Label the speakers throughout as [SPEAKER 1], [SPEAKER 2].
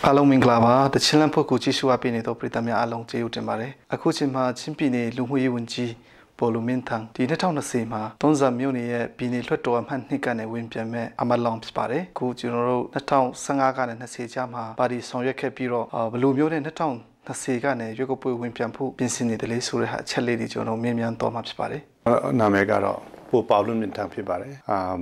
[SPEAKER 1] အားလုံးမင်္ဂလာပါတချင်လန်ဖို့ကိုကြည့်ရှုအပ်နေတော့ပြည်သူများအားလုံးကျေးဇူးတင်ပါတယ်အခုချိန်မှာချင်းပြည်နယ်လူမှုရေးဝန်ကြီးပေါ်လူမင်းထန်ဒီ2020မှာ30မြို့နယ်ရဲ့ပြည်နယ်လွှတ်တော်အမှတ်2ကနေဝင်ပြန်မဲ့အမလောင်ဖြစ်ပါတယ်အခုကျွန်တော်တို့2015ကနေ20ကြားမှာပါတီဆောင်ရွက်ခဲ့ပြီးတော့ဘလူမျိုးနဲ့2020ကနေရွေးကောက်ပွဲဝင်ပြန်ဖို့ပြင်ဆင်နေတယ်လေဆိုတဲ့အချက်လေးတွေကျွန်တော်မြင်မြန်တော့မှာဖြစ်ပါတယ်
[SPEAKER 2] နာမည်ကတော့ပိုပေါလူမင်းထန်ဖြစ်ပါတယ်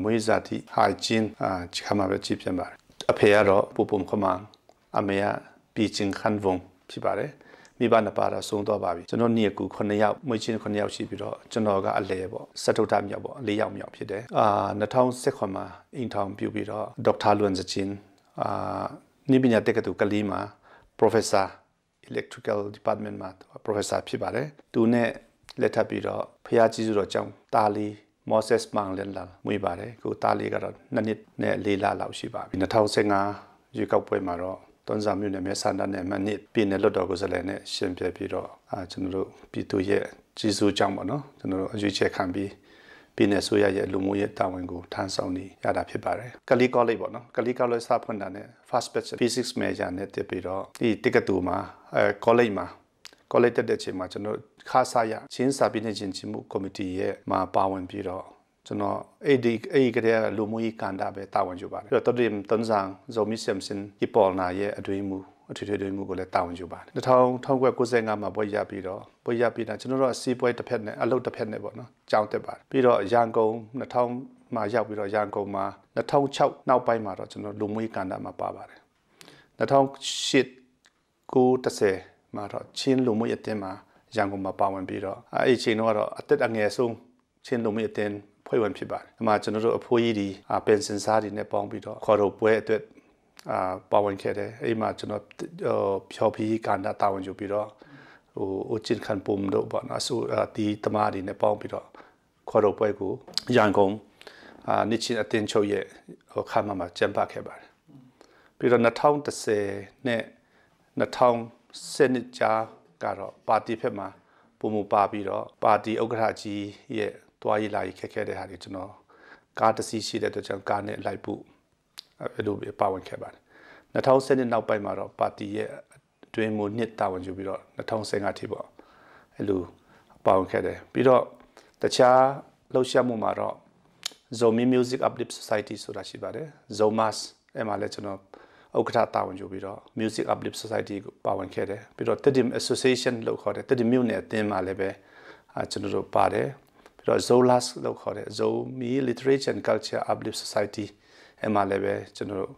[SPEAKER 2] မွေးဇာတိဟိုင်ဂျင်းချခါမှာပဲကြည့်ပြန်ပါတယ်အဖေကတော့ပိုပုံခမန်အမေကပြည်ချင်းခန်ဝုံဖြစ်ပါတယ်မိဘနှစ်ပါးတော့ဆုံးတော့ပါပြီကျွန်တော်နေ့ကူ9ယောက်မွေးချင်း9ယောက်ရှိပြီးတော့ကျွန်တော်ကအလဲပေါ့စတုထမြောက်ပေါ့4ယောက်မြောက်ဖြစ်တယ်2010မှာအင်ထောင်ပြုပြီးတော့ဒေါက်တာလွန်ဇချင်းနိပညာတက္ကသိုလ်ကလေးမှာ Professor Electrical Department မှာ Professor ဖြစ်ပါတယ်သူနဲ့လက်ထပ်ပြီးတော့ဖျားကြီးစုတော်ကျောင်းတာလီMoses Manglen လာမွေးပါတယ်ကိုတာလီကတော့2နှစ်နဲ့4လလောက်ရှိပါပြီ2015ရွေးကောက်ပွဲမှာတော့တွန်းစာမျိုးနဲ့မဲဆန္ဒနဲ့မနစ်ပြည်နယ်လွှတ်တော်ကိုယ်စားလှယ်နဲ့ရှင်ပြပြီးတော့ကျွန်တော်တို့ပြည်သူရဲ့ကြီးစိုးကြောင်းပေါ့နော်ကျွန်တော်တို့အရွေးချယ်ခံပြီးပြည်နယ်ဆိုရရဲ့လူမှုရေးတာဝန်ကိုထမ်းဆောင်နေရတာဖြစ်ပါတယ်ကလီကောလိပ်ပေါ့နော်ကလီကောလိပ်စဖွင့်တာနဲ့ First Batch Physics Major နဲ့တက်ပြီးတော့ဒီတက္ကသိုလ်မှာကောလိပ်မှာကောလိပ်တက်တဲ့ချိန်မှာကျွန်တော်ခါစားရချင်းစာပြည်နယ်ချင်းချင်းမှုကော်မတီရဲ့မှာပါဝင်ပြီးတော့ကျွန်တော်အဲ့ကတည်းကလူမှုရေးကန်တာပဲတာဝန်ယူပါတယ်ပြီးတော့တော်တွန်ဆောင်ဇိုမီဆမ်စင်ဒီပေါ်နာရဲ့အတွင်းမှုအထွေထွေအတွင်းမှုကိုလည်းတာဝန်ယူပါတယ်1995မှာပွဲရပြီးတော့ကျွန်တော်တို့စီးပွဲတစ်ဖက်နဲ့အလုပ်တစ်ဖက်နဲ့ပေါ့နော်ကြောင်းတက်ပါတယ်ပြီးတော့ရန်ကုန်2000မှာရောက်ပြီးတော့ရန်ကုန်မှာ2006နောက်ပိုင်းမှာတော့ကျွန်တော်လူမှုရေးကန်တာမှာပါပါတယ်2008 910မှာတော့ချင်းလူမှုရေးအတင်းမှာရန်ကုန်မှာပါဝင်ပြီးတော့အဲ့ချိန်တော့အသက်အငယ်ဆုံးချင်းလူမှုရေးအတင်းဖွဲ့ဝင်ဖြစ်ပါတယ်။ဒီမှာကျွန်တော်တို့အဖိုးကြီးဒီပင်စင်စားတွေနဲ့ပေါင်းပြီးတော့ခေါ်တော့ပွဲအတွက်ပါဝင်ခဲ့တယ်။အဲ့မှာကျွန်တော်ဖြော်ဖြီးကန္တာတာဝန်ယူပြီးတော့ဦးချင်းခန်ပုံတို့ပေါ့နော်ဆိုဒီတမားတွေနဲ့ပေါင်းပြီးတော့ခေါ်တော့ပွဲကိုရန်ကုန်နှစ်ချင်းအတင်းချုပ်ရဲ့ခါမှာကျင်းပခဲ့ပါတယ်။ပြီးတော့2010နဲ့2010ကြားကတော့ပါတီဖက်မှာပုံမပါပြီးတော့ပါတီဥက္ကဋ္ဌကြီးရဲ့တွားရည်လာခက်ခဲတဲ့ဟာတွေကျွန်တော်ကားတစ်စီးရှိတဲ့အတွက်ကြောင့်ကားနဲ့လိုက်ဖို့အဲ့လိုပါဝင်ခဲ့ပါတယ်2010နောက်ပိုင်းမှာတော့ပါတီရဲ့အတွင်းမှုနှစ်တာဝန်ယူပြီးတော့2015ထိပေါ့အဲ့လိုပါဝင်ခဲ့တယ်ပြီးတော့တခြားလှုပ်ရှားမှုမှာတော့ Zomi Music Uplift Society ဆိုတာရှိပါတယ် Zomas အဲ့မှာလည်းကျွန်တော်ဥက္ကဋ္ဌတာဝန်ယူပြီးတော့ Music Uplift Society ကိုပါဝင်ခဲ့တယ်ပြီးတော့ Tedim Association လို့ခေါ်တယ် Tedim မြို့နယ်အသင်းမှာလည်းပဲကျွန်တော်တို့ပါတယ်ပြီးတော့ Zolas လို့ခေါ်တယ် Zomi Literature and Culture Uplift Society အဲ့မှာလည်းပဲကျွန်တော်တို့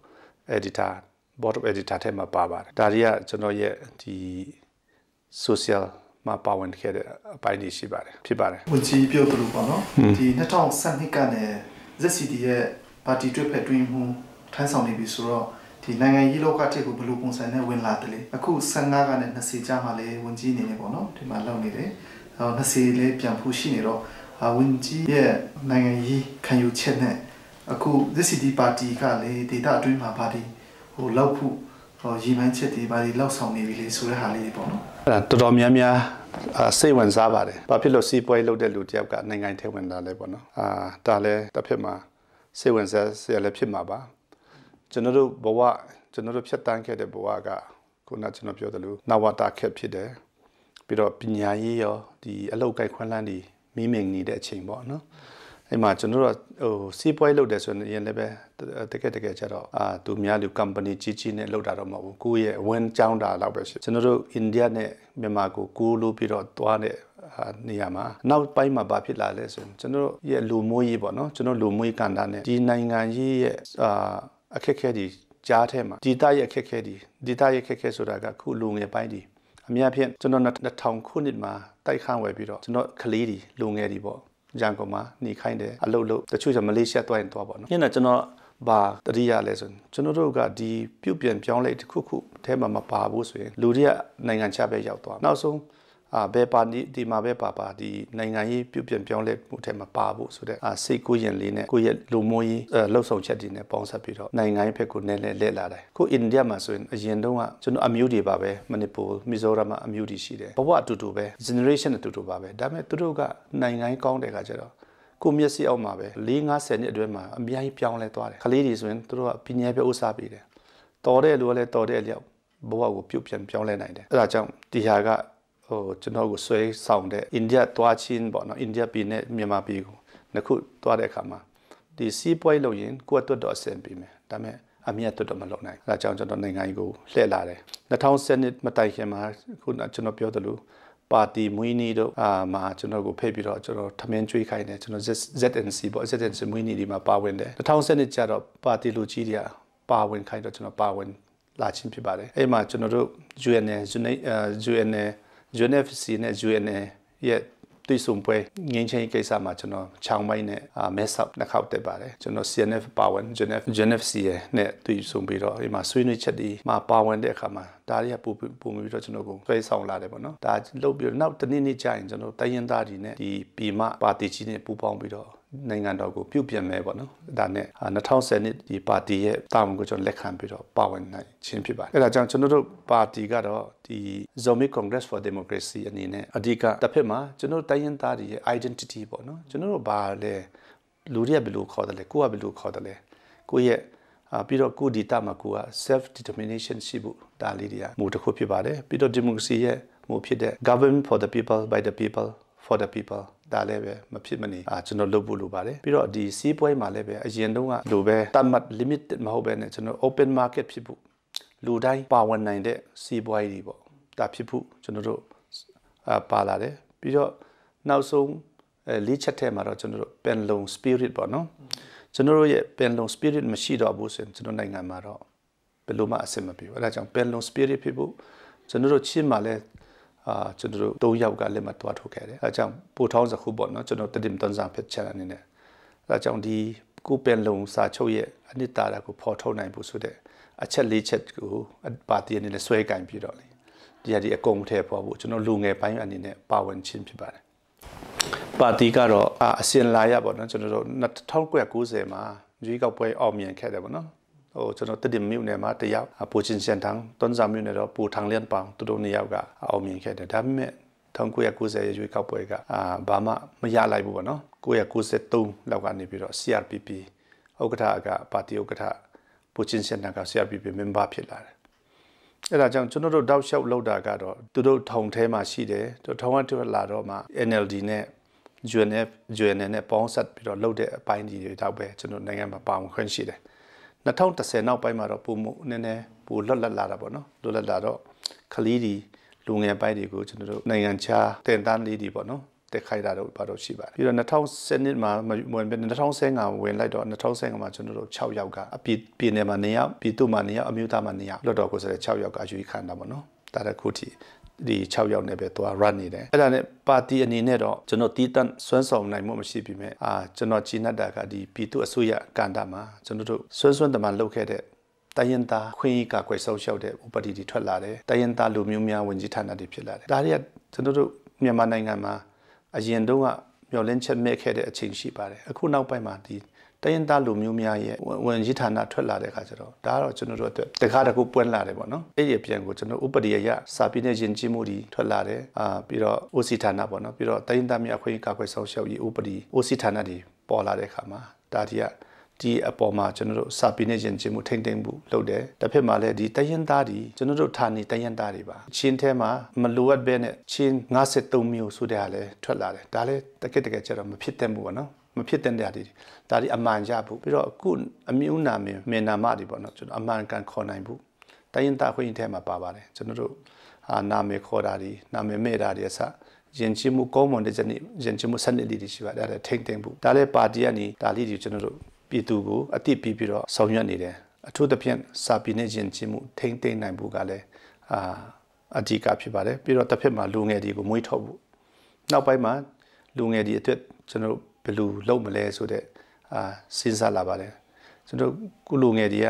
[SPEAKER 2] editor board of editor ထဲမှာပါပါတယ်ဒါတွေကကျွန်တော်ရဲ့ဒီ social မှာပါဝင်ခဲ့တဲ့အပိုင်းတွေရှိပါတယ်ဖြစ်ပါတယ်ဝ
[SPEAKER 1] န်ကြီးပြောသလိုပေါ့နော်ဒီ2012ကနေ ZCD ရဲ့ပါတီတွဲဖက်တွင်းမှုထမ်းဆောင်နေပြီဆိုတော့ဒီနိုင်ငံရေးလောကထက်ကိုဘယ်လိုပုံစံနဲ့ဝင်လာတယ်လဲအခု15ကနေ20ကြားမှာလည်းဝန်ကြီးအနေနဲ့ပေါ့နော်ဒီမှာလောက်နေတယ်20လည်းပြန်ဖို့ရှိနေတော့ဝန်ကြီးရဲ့နိုင်ငံရေးခံယူချက်နဲ့အခု ZCD ပါတီကလည်းဒေတာအတွင်းမှာပါတီလောက်ဖို့ရည်မှန်းချက်တွေပါတီလောက်ဆောင်နေပြီလေဆိုတဲ့ဟာလေးတွေပေါ့နော်အ
[SPEAKER 2] ဲ့ဒါတော်တော်များများစိတ်ဝင်စားပါတယ်ဘာဖြစ်လို့စီးပွဲလုပ်တဲ့လူတယောက်ကနိုင်ငံထဲဝင်လာလဲပေါ့နော်ဒါလည်းတစ်ဖက်မှာစိတ်ဝင်စားရလည်းဖြစ်မှာပါကျွန်တော်တို့ဘဝကျွန်တော်တို့ဖြတ်တန်းခဲ့တဲ့ဘဝကခုနကျွန်တော်ပြောသလိုနဝတာခက်ဖြစ်တယ်ပြီးတော့ပညာရေးရောဒီအလောက်ကိုက်ခွန်းလန်းဒီမိမင်နေတဲ့အချိန်ပေါ့နော်အဲ့မှာကျွန်တော်တို့စီးပွားရေးလုပ်တယ်ဆိုရင်လည်းပဲတကယ်ကျတော့သူများလူ company ကြီးနဲ့လုပ်တာတော့မဟုတ်ဘူးကိုယ့်ရဲ့ဝန်ကြောင်းတာလောက်ပဲရှိကျွန်တော်တို့အိန္ဒိယနဲ့မြန်မာကိုကူးလို့ပြီးတော့သွားတဲ့နေရာမှာနောက်ပိုင်းမှာဘာဖြစ်လာလဲဆိုရင်ကျွန်တော်ရဲ့လူမျိုးရေးပေါ့နော်ကျွန်တော်လူမျိုးကန္တာနဲ့ဒီနိုင်ငံရေးရဲ့အခက်အခဲတွေကြားထဲမှာဒီတာရဲ့အခက်အခဲဆိုတာကခုလူငယ်ပိုင်းဒီအများဖြင့်ကျွန်တော်2000ခုနှစ်မှာတိုက်ခန်းဝယ်ပြီးတော့ကျွန်တော်ကလေးတွေလူငယ်တွေပေါ့ရန်ကုန်မှာနေခိုင်းတယ်အလုပ်တချို့ကျမလေးရှားသွားရင်သွားပေါ့နော်ညနေကျွန်တော်ဘာတတိယလဲဆိုရင်ကျွန်တော်တို့ကဒီပြုတ်ပြန်ပြောင်းလဲတစ်ခုအဲမှာမပါဘူးဆိုရင်လူတွေကနိုင်ငံခြားပဲရောက်သွားနောက်ဆုံးဘယ်ပါဒီမှာပဲပါဒီနိုင်ငံရေးပြုတ်ပြန်ပြောင်းလဲမှုထဲမှာပါဖို့ဆိုတဲ့စိတ်ကိုရင်လေးနဲ့ကိုယ့်ရဲ့လူမျိုးရေးလှုပ်ဆောင်ချက်တွေနဲ့ပေါင်းစပ်ပြီးတော့နိုင်ငံရေးဘက်ကိုနည်းနည်းလက်လာတယ်ခုအိန္ဒိယမှာဆိုရင်အရင်တုန်းကကျွန်တော်အမျိုးတွေပါပဲမနီပူမီဇိုရမ်မှာအမျိုးတွေရှိတယ်ဘဝအတူတူပဲ generation အတူတူပါပဲဒါပေမဲ့သူတို့ကနိုင်ငံရေးကောင်းတဲ့ခါကျတော့ကိုမျက်စိအောက်မှာပဲ4-50နှစ်အတွင်းမှာအများကြီးပြောင်းလဲသွားတယ်ခလေးတွေဆိုရင်သူတို့ကပညာပဲဥစားပေးတယ် တော်တဲ့လူကလည်းတော်တဲ့လျောက်ဘဝကိုပြုတ်ပြန်ပြောင်းလဲနိုင်တယ်အဲ့ဒါကြောင့်ဒီဟာကကျွန်တော်ကိုဆွဲဆောင်တဲ့အိန္ဒိယတွားချင်းပေါ့နော်အိန္ဒိယပြည်နဲ့မြန်မာပြည်ကိုနှစ်ခုတွားတဲ့အခါမှာဒီစီးပွားရေးလုပ်ရင်ကိုယ့်အတွက်တော့အဆင်ပြေမယ်ဒါပေမဲ့အမြတ်အတွက်တော့မလုပ်နိုင်အဲဒါကြောင့်ကျွန်တော်နိုင်ငံကိုလှည့်လာတယ်2010မတိုင်ခင်မှာခုနကျွန်တော်ပြောသလိုပါတီမွေးနေ့တို့မှာကျွန်တော်ကိုဖိတ်ပြီးတော့ကျွန်တော်ထမင်းကျွေးခိုင်းတယ်ကျွန်တော် ZNC ပေါ့ ZNC မွေးနေ့ဒီမှာပါဝင်တယ်2010ကျတော့ပါတီလူကြီးတွေကပါဝင်ခိုင်းတော့ကျွန်တော်ပါဝင်လာချင်းဖြစ်ပါတယ်အဲ့မှာကျွန်တော်တို့ UNFC နဲ့ UNA ရဲ့တွေ့ဆုံပွဲငင်းချင်းကိစ္စမှာကျွန်တော်ချောင်းပိုင်းနဲ့မဲဆောက်နှစ်ခေါက်တက်ပါတယ်ကျွန်တော် CNF ပါဝင် UNFC နဲ့တွေ့ဆုံပြီးတော့ဒီမှာဆွေးနွေးချက်ဒီမှာပါဝင်တဲ့အခါမှာဒါတွေကပုံပြီးတော့ကျွန်တော်ကိုဆွဲဆောင်လာတယ်ပေါ့နော်ဒါလုပ်ပြီးတော့နောက်တနေ့ကြာရင်ကျွန်တော်တိုင်းရင်းသားတွေနဲ့ဒီပြည်မပါတီကြီးနဲ့ပူးပေါင်းပြီးတော့နိုင်ငံတော်ကိုပြုတ်ပြင်မယ်ပေါ့နော်ဒါနဲ့2010နှစ်ဒီပါတီရဲ့တာဝန်ကိုကျွန်တော်လက်ခံပြီးတော့ပါဝင်နိုင်ခြင်းဖြစ်ပါတယ်အဲ့ဒါကြောင့်ကျွန်တော်တို့ပါတီကတော့ဒီ Zombie Congress for Democracy အနေနဲ့အဓိကတစ်ဖက်မှာကျွန်တော်တိုင်းရင်းသားတွေရဲ့ identity ပေါ့နော်ကျွန်တော်တို့ဘာလဲလူတွေကဘယ်လိုခေါ်တယ်လဲကိုကဘယ်လိုခေါ်တယ်လဲကိုရဲ့ပြီးတော့ကိုဒီတာမှာကိုက self determination ရှိဖို့ဒါလေးတွေကမူတစ်ခုဖြစ်ပါတယ်ပြီးတော့ democracy ရဲ့မူဖြစ်တဲ့ government for the people by the people for the people ဒါလည်းပဲမဖြစ်မနေကျွန်တော်လုပ်ဖို့လိုပါတယ်ပြီးတော့ဒီစီးပွားရေးမှာလည်းပဲအရင်တုန်းကလိုပဲတတ်မှတ် limited မဟုတ်ဘဲနဲ့ကျွန်တော် open market ဖြစ်ဖို့လူတိုင်းပါဝင်နိုင်တဲ့စီးပွားရေးတွေပေါ့ဒါဖြစ်ဖို့ကျွန်တော်တို့ပါလာတယ်ပြီးတော့နောက်ဆုံးလေးချက်ထဲမှာတော့ကျွန်တော်တို့ pen long spirit ပေါ့နော်ကျွန်တော်တို့ရဲ့ pen long spirit မရှိတော့ဘူးဆိုရင်ကျွန်တော်နိုင်ငံမှာတော့ဘယ်လိုမှအဆင်မပြေဘူးအဲဒါကြောင့် pen long spirit ဖြစ်ဖို့ကျွန်တော်တို့ချင်းမှာလည်းကျွန်တော်တို့၃ယောက်ကလည်းမတွားထုတ်ခဲ့တယ်အဲဒါကြောင့်ပို့ထောင်းစခုပေါ့နော်ကျွန်တော်တည်တန်းစားဖြစ်ချင်အနေနဲ့အဲဒါကြောင့်ဒီကိုပင်လုံစာချုပ်ရဲ့အနှစ်သာရကိုဖော်ထုတ်နိုင်ဖို့ဆိုတဲ့အချက်၄ချက်ကိုပါတီအနေနဲ့ဆွဲကင်ပြီးတော့လေဒီဟာဒီအကုန်ထဲပေါ်ဖို့ကျွန်တော်လူငယ်ပိုင်းအနေနဲ့ပါဝင်ခြင်းဖြစ်ပါတယ်ပါတီကတော့အစင်လာရပေါ့နော်ကျွန်တော်တို့1990မှာရွေးကောက်ပွဲအောင်မြင်ခဲ့တယ်ပေါ့နော်ကျွန်တော်တည်မြို့နယ်မှာတယောက်ပူချင်းစန်တန်းတွန်းဇာမြို့နယ်တော့ပူထန်းလျန်ပောင်သူတို့နှစ်ယောက်ကအောင်မြင်ခဲ့တယ်ဒါပေမဲ့1990ရွေးကောက်ပွဲကဘာမှမရလိုက်ဘူးပေါ့နော်993လောက်ကနေပြီးတော့ CRPP ဥက္ကဋ္ဌကပါတီဥက္ကဋ္ဌပူချင်းစန်တန်းက CRPP member ဖြစ်လာတယ်အဲ့ဒါကြောင့်ကျွန်တော်တို့တောက်လျှောက်လောက်တာကတော့သူတို့ထုံထဲမှာရှိတယ်ထုံကထွက်လာတော့မှ NLD နဲ့ UNA နဲ့ပေါင်းဆက်ပြီးတော့လှုပ်တဲ့အပိုင်းကြီးတွေတော့ပဲကျွန်တော်နိုင်ငံမှာပါဝင်ခွင့်ရှိတယ်2010နောက်ပိုင်းမှာတော့ပုံမှုနည်းနည်းပိုလွတ်လပ်လာတာပေါ့နော်လွတ်လပ်လာတော့ခလီးဒီလူငယ်ပိုင်းတွေကိုကျွန်တော်တို့နိုင်ငံခြားတင်တန်းလေးတွေပေါ့နော်တက်ခိုက်တာတော့ဘာလို့ရှိပါတယ်ပြီးတော့2010မှာဝင်ပြီး2015ဝင်လိုက်တော့2015မှာကျွန်တော်တို့6ယောက်ကအပြည်နယ်မှာ2ယောက်ပြည်သူ့မှာ2ယောက်အမျိုးသားမှာ2ယောက်လွတ်တော်ကိုဆိုတဲ့6ယောက်ကရွေးခံတာပေါ့နော်ဒါတခုထိဒီ6ယောက်နဲ့ပဲသွား run နေတယ်အဲ့ဒါနဲ့ပါတီအနေနဲ့တော့ကျွန်တော်တီးတန့်စွမ်းဆောင်နိုင်မှုမရှိပြီမဲ့ကျွန်တော်ကြီးနတ်တာကဒီပြည်သူအစိုးရကန်တာမှာကျွန်တော်တို့စွမ်းတမန်လုပ်ခဲ့တဲ့တိုင်းရင်းသားခွင့်ရေးကကွယ်ဆောက်ရှောက်တဲ့ဥပဒေတွေထွက်လာတယ်တိုင်းရင်းသားလူမျိုးများဝင်ကြီးဌာနတွေဖြစ်လာတယ်ဒါတွေကကျွန်တော်တို့မြန်မာနိုင်ငံမှာအရင်တုန်းကမျှော်လင့်ချက်မဲ့ခဲ့တဲ့အချိန်ရှိပါတယ်အခုနောက်ပိုင်းမှာဒီတိုင်းရင်းသားလူမျိုးများရဲ့ဝင်ကြီးဌာနထွက်လာတဲ့အခါကျတော့ဒါကတော့ကျွန်တော်တို့အတွက်တခါတကူပွင့်လာတယ်ပေါ့နော်အဲ့ဒီအပြန်ကိုကျွန်တော်ဥပဒေရစာပေနဲ့ယဉ်ကျေးမှုတွေထွက်လာတယ်ပြီးတော့ OC ဌာနပေါ့နော်ပြီးတော့တိုင်းရင်းသားများအခွင့်အရေးကာကွယ်ဆောင်ရှောက်ရေးဥပဒေ OC ဌာနတွေပေါ်လာတဲ့အခါမှာဒါဒီအပေါ်မှာကျွန်တော်တို့စာပေနဲ့ယဉ်ကျေးမှုထိမ့်သိမ့်မှုလုပ်တယ်တစ်ဖက်မှာလည်းဒီတိုင်းရင်းသားတွေကျွန်တော်တို့ဌာနေတိုင်းရင်းသားတွေပါချင်းထဲမှာမလိုအပ်ဘဲနဲ့ချင်း53မျိုးဆိုတဲ့ဟာလည်းထွက်လာတယ်ဒါလည်းတကယ်ကျတော့မဖြစ်တဲ့မှုပေါ့နော်မဖြစ်တဲ့နေရာတွေဒါဒီအမှန်ကြဖို့ပြီးတော့အခုအမျိုးနာမည်နာမတွေပေါ့နော်ကျွန်တော်အမှန်ကန်ခေါ်နိုင်ဖို့တိုင်းရင်းသားခွင့်ထဲမှာပါပါတယ်ကျွန်တော်တို့နာမည်ခေါ်တာတွေနာမည်မဲ့တာတွေအစယဉ်ကျေးမှုကောင်းမွန်တဲ့ယဉ်ကျေးမှုစနစ်တွေရှိပါတယ်ဒါထိမ့်သိမ့်ဖို့ဒါလည်းပါတီကနေဒါလေးတွေကျွန်တော်တို့ပြည်သူကိုအတိပြီးတော့ဆောင်ရွက်နေတယ်အထူးသဖြင့်စာပေနဲ့ယဉ်ကျေးမှုထိမ့်သိမ့်နိုင်ဖို့ကလည်းအဓိကဖြစ်ပါတယ်ပြီးတော့တစ်ဖက်မှာလူငယ်တွေကိုမွေးထုတ်ဖို့နောက်ပိုင်းမှာလူငယ်တွေအတွက်ကျွန်တော်ဘယ်လိုလုပ်မလဲဆိုတဲ့စဉ်းစားလာပါတယ်ကျွန်တော်ကုလူငယ်တွေက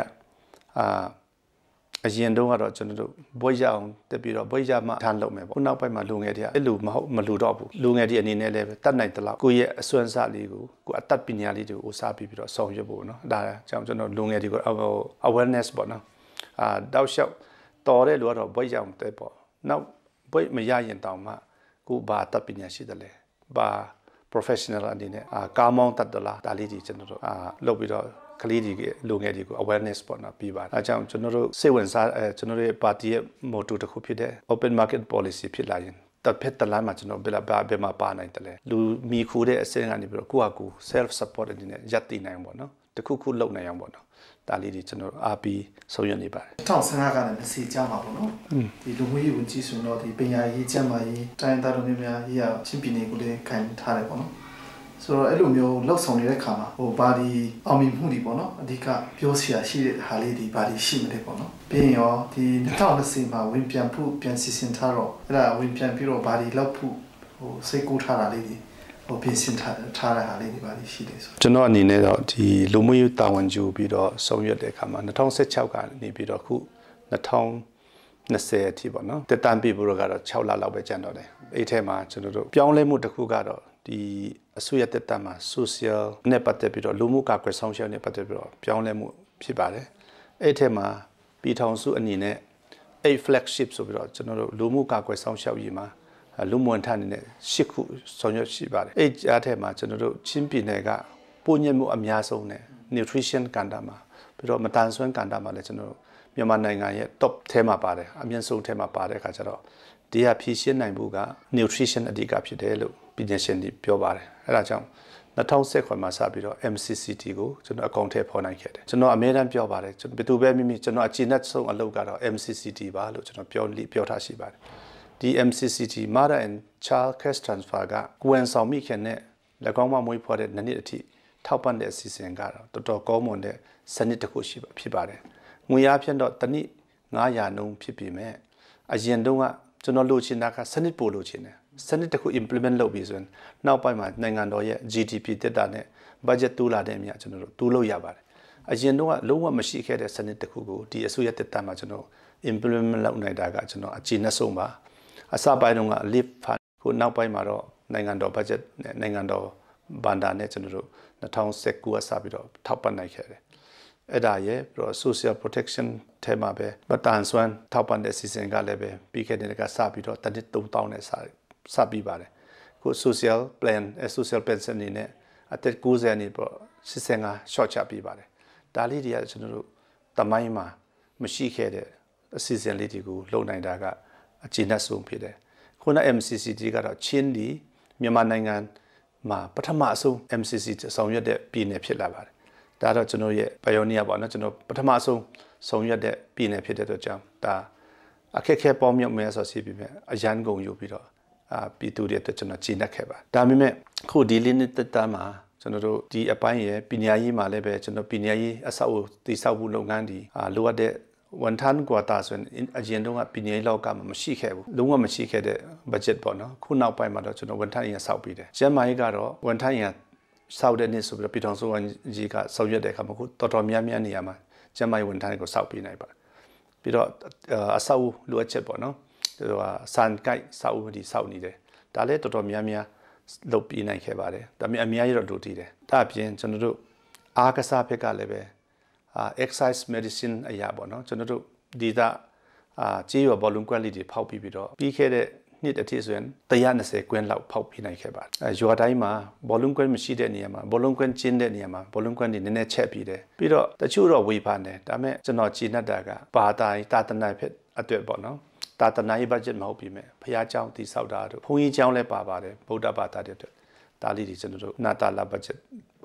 [SPEAKER 2] အရင်တုန်းကတော့ကျွန်တော်တို့ဘွဲရအောင်တက်ပြီးတော့ဘွဲရမှထမ်းလုပ်မယ်ပေါ့ခုနောက်ပိုင်းမှာလူငယ်တွေကအဲ့လိုမလူတော့ဘူးလူငယ်တွေအနေနဲ့လည်းတတ်နိုင်တဲ့လောက်ကိုယ့်ရဲ့အစွမ်းစားလေးကိုကိုယ်အတတ်ပညာလေးတွေကိုစားပြီးတော့ဆောင်ရွက်ဖို့နော်ဒါကြောင့်ကျွန်တော်လူငယ်တွေကို awareness ပေါ့နော်တောက်လျှောက်တော်တဲ့လူကတော့ဘွဲရအောင်တက်ပေါ့နောက်ဘွဲမရရင်တောင်မှကိုဘာတတ်ပညာရှိတယ်လဲဘာ professional အနေနဲ့ကားမောင်းတတ်သလားဒါလေးကြီးကျွန်တော်တို့လုပ်ပြီးတော့ ကလေးတွေလူငယ်တွေကို awareness ပေါ့နော်ပြီးပါတယ်အဲကြောင့်ကျွန်တော်တို့စိတ်ဝင်စားကျွန်တော်တို့ရဲ့ပါတီရဲ့ motto တစ်ခုဖြစ်တဲ့ open market policy ဖြစ်လာရင်တစ်ဖက်တစ်လမ်းမှာကျွန်တော်ဘယ်မှာပါနိုင်တယ်လဲလူမိခိုးတဲ့အစင်းကနေပြီးတော့ကိုယ့်အကူ self support အနေနဲ့ရပ်တည်နိုင်ပေါ့နော်တခုခုလုပ်နိုင်အောင်ပေါ့နော်ဒါလေးတွေကျွန်တော်အားပြီးဆုံးရွက်နေပါတယ်
[SPEAKER 1] 2015ကလည်း20ကြာမှာပေါ့နော်ဒီလူမျိုးရေးဝင်ကြီးဆိုတော့ဒီပညာရေးကျန်းမာရေးတိုင်းသားတို့များရေးရချင်းပြည်နယ်ကိုလည်းခံထားတယ်ပေါ့နော်ဆိုတော့အဲ့လိုမျိုးလောက်ဆောင်နေတဲ့ခါမှာဘာဒီအောင်မြင်မှုတွေပေါ့နော်အဓိကပြောစရာရှိတဲ့ဟာလေးတွေဘာတွေရှိမလဲပေါ့နော်ပြီးရင်ရောဒီ2020မှာဝင်ပြန်ဖို့ပြန်စီစဉ်ထားတော့အဲ့ဒါဝင်ပြန်ပြီးတော့ဘာတွေလောက်ဖို့စိတ်ကူးထားတာလေးတွေပြင်ဆင်ထားတဲ့ဟာလေးတွေဘာတွေရှိလဲဆို
[SPEAKER 2] ကျွန်တော်အနေနဲ့တော့ဒီလူမှုရေးတာဝန်ယူပြီးတော့ဆောင်ရွက်တဲ့အခါမှာ2016ကနေပြီးတော့ခု2020အထိပေါ့နော်တက်တန်ပြီဘုရောကတော့6လလောက်ပဲကျန်တော့တယ်အဲ့ထဲမှာကျွန်တော်တို့ပြောင်းလဲမှုတစ်ခုကတော့ဒီအစိုးရတက်တန်မှာ social နဲ့ပတ်သက်ပြီးတော့လူမှုကာကွယ်ဆောင်ရှောက်နဲ့ပတ်သက်ပြီးတော့ပြောင်းလဲမှုဖြစ်ပါတယ်အဲ့ထဲမှာပြည်ထောင်စုအနေနဲ့အဲ့ flagship ဆိုပြီးတော့ကျွန်တော်တို့လူမှုကာကွယ်ဆောင်ရှောက်ရေးမှာလူမှုဝန်ထမ်းအနေနဲ့10ခုဆောင်ရွက်ရှိပါတယ်အဲ့အားထဲမှာကျွန်တော်တို့ချင်းပြည်နယ်ကပိုညက်မှုအများဆုံးနဲ့ nutrition ကဏ္ဍမှာပြီးတော့မတန်ဆွမ်းကဏ္ဍမှာလည်းကျွန်တော်တို့မြန်မာနိုင်ငံရဲ့ top ထဲမှာပါတယ်အမြင့်ဆုံးထဲမှာပါတဲ့အခါကျတော့ဒီဟာဖြည့်ရှင်းနိုင်ဖို့က nutrition အဓိကဖြစ်တယ်လို့ပညာရှင်တွေပြောပါတယ်အဲဒါကြောင့်2019မှာစပြီးတော့ MCCT ကိုကျွန်တော်အကောင့်ထဲပေါ်နိုင်ခဲ့တယ်ကျွန်တော်အမြဲတမ်းပြောပါတယ်ကျွန်တော်ဘယ်သူပဲမိမိကျွန်တော်အကျဉ်းနဲ့ဆုံးအလုပ်ကတော့ MCCT ပါလို့ကျွန်တော်ပြောထားရှိပါတယ်ဒီ MCCT Mother and Child Cash Transfer ကကိုယ်ဆောင်မိခင်နဲ့၎င်းမမွေးဖွားတဲ့နှစ်အထိထောက်ပံ့တဲ့အစီအစဉ်ကတော့တော်တော်ကောင်းမွန်တဲ့စနစ်တစ်ခုဖြစ်ပါတယ်ငွေအားဖြင့်တော့တစ်နှစ်900နှုန်းဖြစ်ပြီမဲ့အရင်တုန်းကကျွန်တော်လိုချင်တာကစနစ်ပို့လိုချင်တယ်စနစ်တစ်ခု implement လုပ်ပြီးဆိုရင်နောက်ပိုင်းမှာနိုင်ငံတော်ရဲ့ GDP တက်တာနဲ့ budget တူးလာတဲ့အမြကျွန်တော်တို့တူးလို့ရပါတယ်အရင်တော့လုံးဝမရှိခဲ့တဲ့စနစ်တစ်ခုကိုဒီအစိုးရတက်တာမှာကျွန်တော် implement လုပ်နိုင်တာကကျွန်တော်အခြေအနေဆုံးပါအစပိုင်းတုန်းက lift fund ကိုနောက်ပိုင်းမှာတော့နိုင်ငံတော် budget နဲ့နိုင်ငံတော်ဘဏ္ဍာနဲ့ကျွန်တော်တို့2019ကစပြီးတော့ထောက်ပံ့နိုင်ခဲ့တယ်အဲ့ဒါရဲ့ပြီးတော့ social protection ထဲမှာပဲမတန်ဆွမ်းထောက်ပံ့တဲ့စီစဉ်ကလည်းပဲပြီးခဲ့တဲ့ကစပြီးတော့တစ်နှစ်3000နဲ့စပြီးပါတယ်ခု social plan social pension နေနဲ့အသက်90နှစ်ပေါ့85 short ချပြီးပါတယ်ဒါလေးတွေကကျွန်တော်တို့တမိုင်းမှာမရှိခဲ့တဲ့အစီအစဉ်လေးတွေကိုလုပ်နိုင်တာကအကျဉ်းနဲ့ဆုံးဖြစ်တယ်ခုန MCCT ကတော့ချင်းဒီမြန်မာနိုင်ငံမှာပထမအဆုံး MCCT ဆောင်ရွက်တဲ့ပြည်နယ်ဖြစ်လာပါတယ်ဒါတော့ကျွန်တော်ရဲ့ pioneer ပေါ့နော်ကျွန်တော်ပထမဆုံးဆောင်ရွက်တဲ့ပြည်နယ်ဖြစ်တဲ့အတွက်ကြောင့်ဒါအခက်အခဲပေါင်းမြတ်မဲဆိုစီပြီးမြအရန်ကုန်ယူပြီးတော့ပြည်သူတွေအတွက်ကျွန်တော်ကျင့်တတ်ခဲ့ပါဒါပေမဲ့ခုဒီလေးနှစ်တန်းမှာကျွန်တော်တို့ဒီအပိုင်းရဲ့ပညာရေးမှာလည်းပဲကျွန်တော်ပညာရေးအဆောက်အဦတည်ဆောက်မှုလုပ်ငန်းဒီလိုအပ်တဲ့ဝန်ထမ်းကွာတာဆိုရင်အရင်တုန်းကပညာရေးလောကမှာမရှိခဲ့ဘူးလုံးဝမရှိခဲ့တဲ့ budget ပေါ့နော်ခုနောက်ပိုင်းမှာတော့ကျွန်တော်ဝန်ထမ်းရေးဆောက်ပြီးတယ်ကျန်းမာရေးကတော့ဝန်ထမ်းရေးဆောက်တဲ့နေ့ဆိုပြီးတော့ပြည်ထောင်စုဝန်ကြီးကဆောင်ရွက်တဲ့အခါမှာခုတော်တော်များများနေရာမှာကျန်းမာရေးဝန်ထမ်းတွေကိုဆောက်ပေးနိုင်ပါပြီးတော့အဆောက်အဦလိုအပ်ချက်ပေါ့နော်စံကိုက်ဆောက်အဦဒီဆောက်နေတယ်ဒါလည်းတော်တော်များများလုပ်ပြီးနိုင်ခဲ့ပါတယ်ဒါပေမဲ့အများကြီးတော့လိုတည်တယ်ဒါအပြင်ကျွန်တော်တို့အားကစားဘက်ကလည်းပဲexercise medicine အရာပေါ့နော်ကျွန်တော်တို့ဒီတာကြေးရွာဘောလုံးကွက်လေးတွေဖောက်ပြီးတော့ပြီးခဲ့တဲ့နှစ်အထိဆိုရင်120ကွင်းလောက်ဖောက်ပြီးနိုင်ခဲ့ပါတယ်ရွာတိုင်းမှာဘောလုံးကွက်မရှိတဲ့နေရာမှာဘောလုံးကွက်ကျင်းတဲ့နေရာမှာဘောလုံးကွက်တွေနည်းနည်းချက်ပြီးတယ်ပြီးတော့တချို့တော့ဝေဖန်တယ်ဒါပေမဲ့ကျွန်တော်ကြည်နှက်တာကဘာသာရေးတာသနာဖြစ်အတွက်ပေါ့နော်တာသနာရေး budget မဟုတ်ပြီမဲ့ဖရားကျောင်းတည်ဆောက်တာတို့ဘုန်းကြီးကျောင်းလည်းပါပါတယ်ဗုဒ္ဓဘာသာတွေအတွက်ဒါလေးတွေကျွန်တော်တို့နာတာလာ budget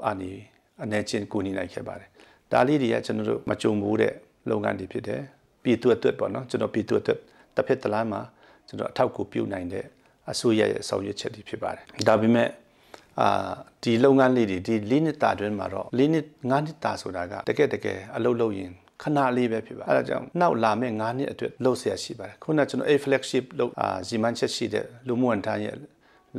[SPEAKER 2] အနေချင်းကူညီနိုင်ခဲ့ပါတယ်ဒါလေးတွေကကျွန်တော်တို့မကြုံဘူးတဲ့လုပ်ငန်းတွေဖြစ်တယ်ပြည်သူအတွက်ပေါ့နော်ကျွန်တော်ပြည်သူအတွက်တစ်ဖက်တစ်လမ်းမှာကျွန်တော်အထောက်အကူပြုနိုင်တဲ့အစိုးရရဲ့ဆောင်ရွက်ချက်တွေဖြစ်ပါတယ်ဒါပေမဲ့ဒီလုပ်ငန်းလေးတွေဒီ၄နှစ်တာတွင်မှာတော့၄နှစ်၅နှစ်တာဆိုတာကတကယ်အလုပ်လုပ်ရင်ခဏလေးပဲဖြစ်ပါအဲဒါကြောင့်နောက်လာမယ့်9နှစ်အတွက်လုပ်เสียရှိပါတယ်ခုနကကျွန်တော် flagship လုပ်ဇီမန်ချက်ရှိတဲ့လူမှုဝန်ထမ်းရဲ့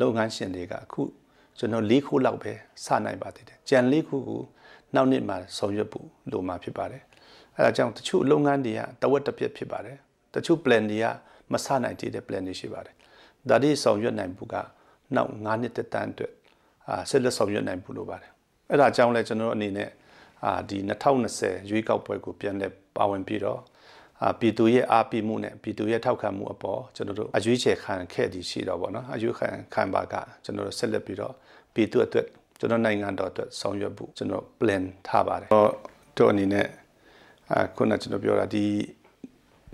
[SPEAKER 2] လုပ်ငန်းရှင်တွေကအခုကျွန်တော်၄ခုလောက်ပဲစနိုင်ပါသေးတယ်ကြံ၄ခုကိုနောက်နှစ်မှာဆောင်ရွက်ဖို့လိုမှာဖြစ်ပါတယ်အဲဒါကြောင့်တချို့လုပ်ငန်းတွေကတဝက်တစ်ပြက်ဖြစ်ပါတယ်တချို့ plan တွေကမစနိုင်တဲ့ plan တွေရှိပါတယ်ဒါတွေဆောင်ရွက်နိုင်ဖို့ကနောက်9နှစ်တက်တန်းအတွက်ဆက်လက်ဆောင်ရွက်နိုင်ဖို့လိုပါတယ်အဲဒါကြောင့်လဲကျွန်တော်အနေနဲ့ဒီ2020ရွေးကောက်ပွဲကိုပြန်လည်ပါဝင်ပြီးတော့ပြည်သူရဲ့အားပေးမှုနဲ့ပြည်သူရဲ့ထောက်ခံမှုအပေါ်ကျွန်တော်တို့အရွေးချယ်ခံခဲ့သည်ရှိတော့ဗောနော်အရွေးခံပါကကျွန်တော်တို့ဆက်လက်ပြီးတော့ပြည်သူအတွက် ကျွန်တော်နိုင်ငံတော်အတွက်ဆောင်ရွက်ဖို့ကျွန်တော် plan ထားပါတယ်တော့အနေနဲ့ခုနကျွန်တော်ပြောတာဒီ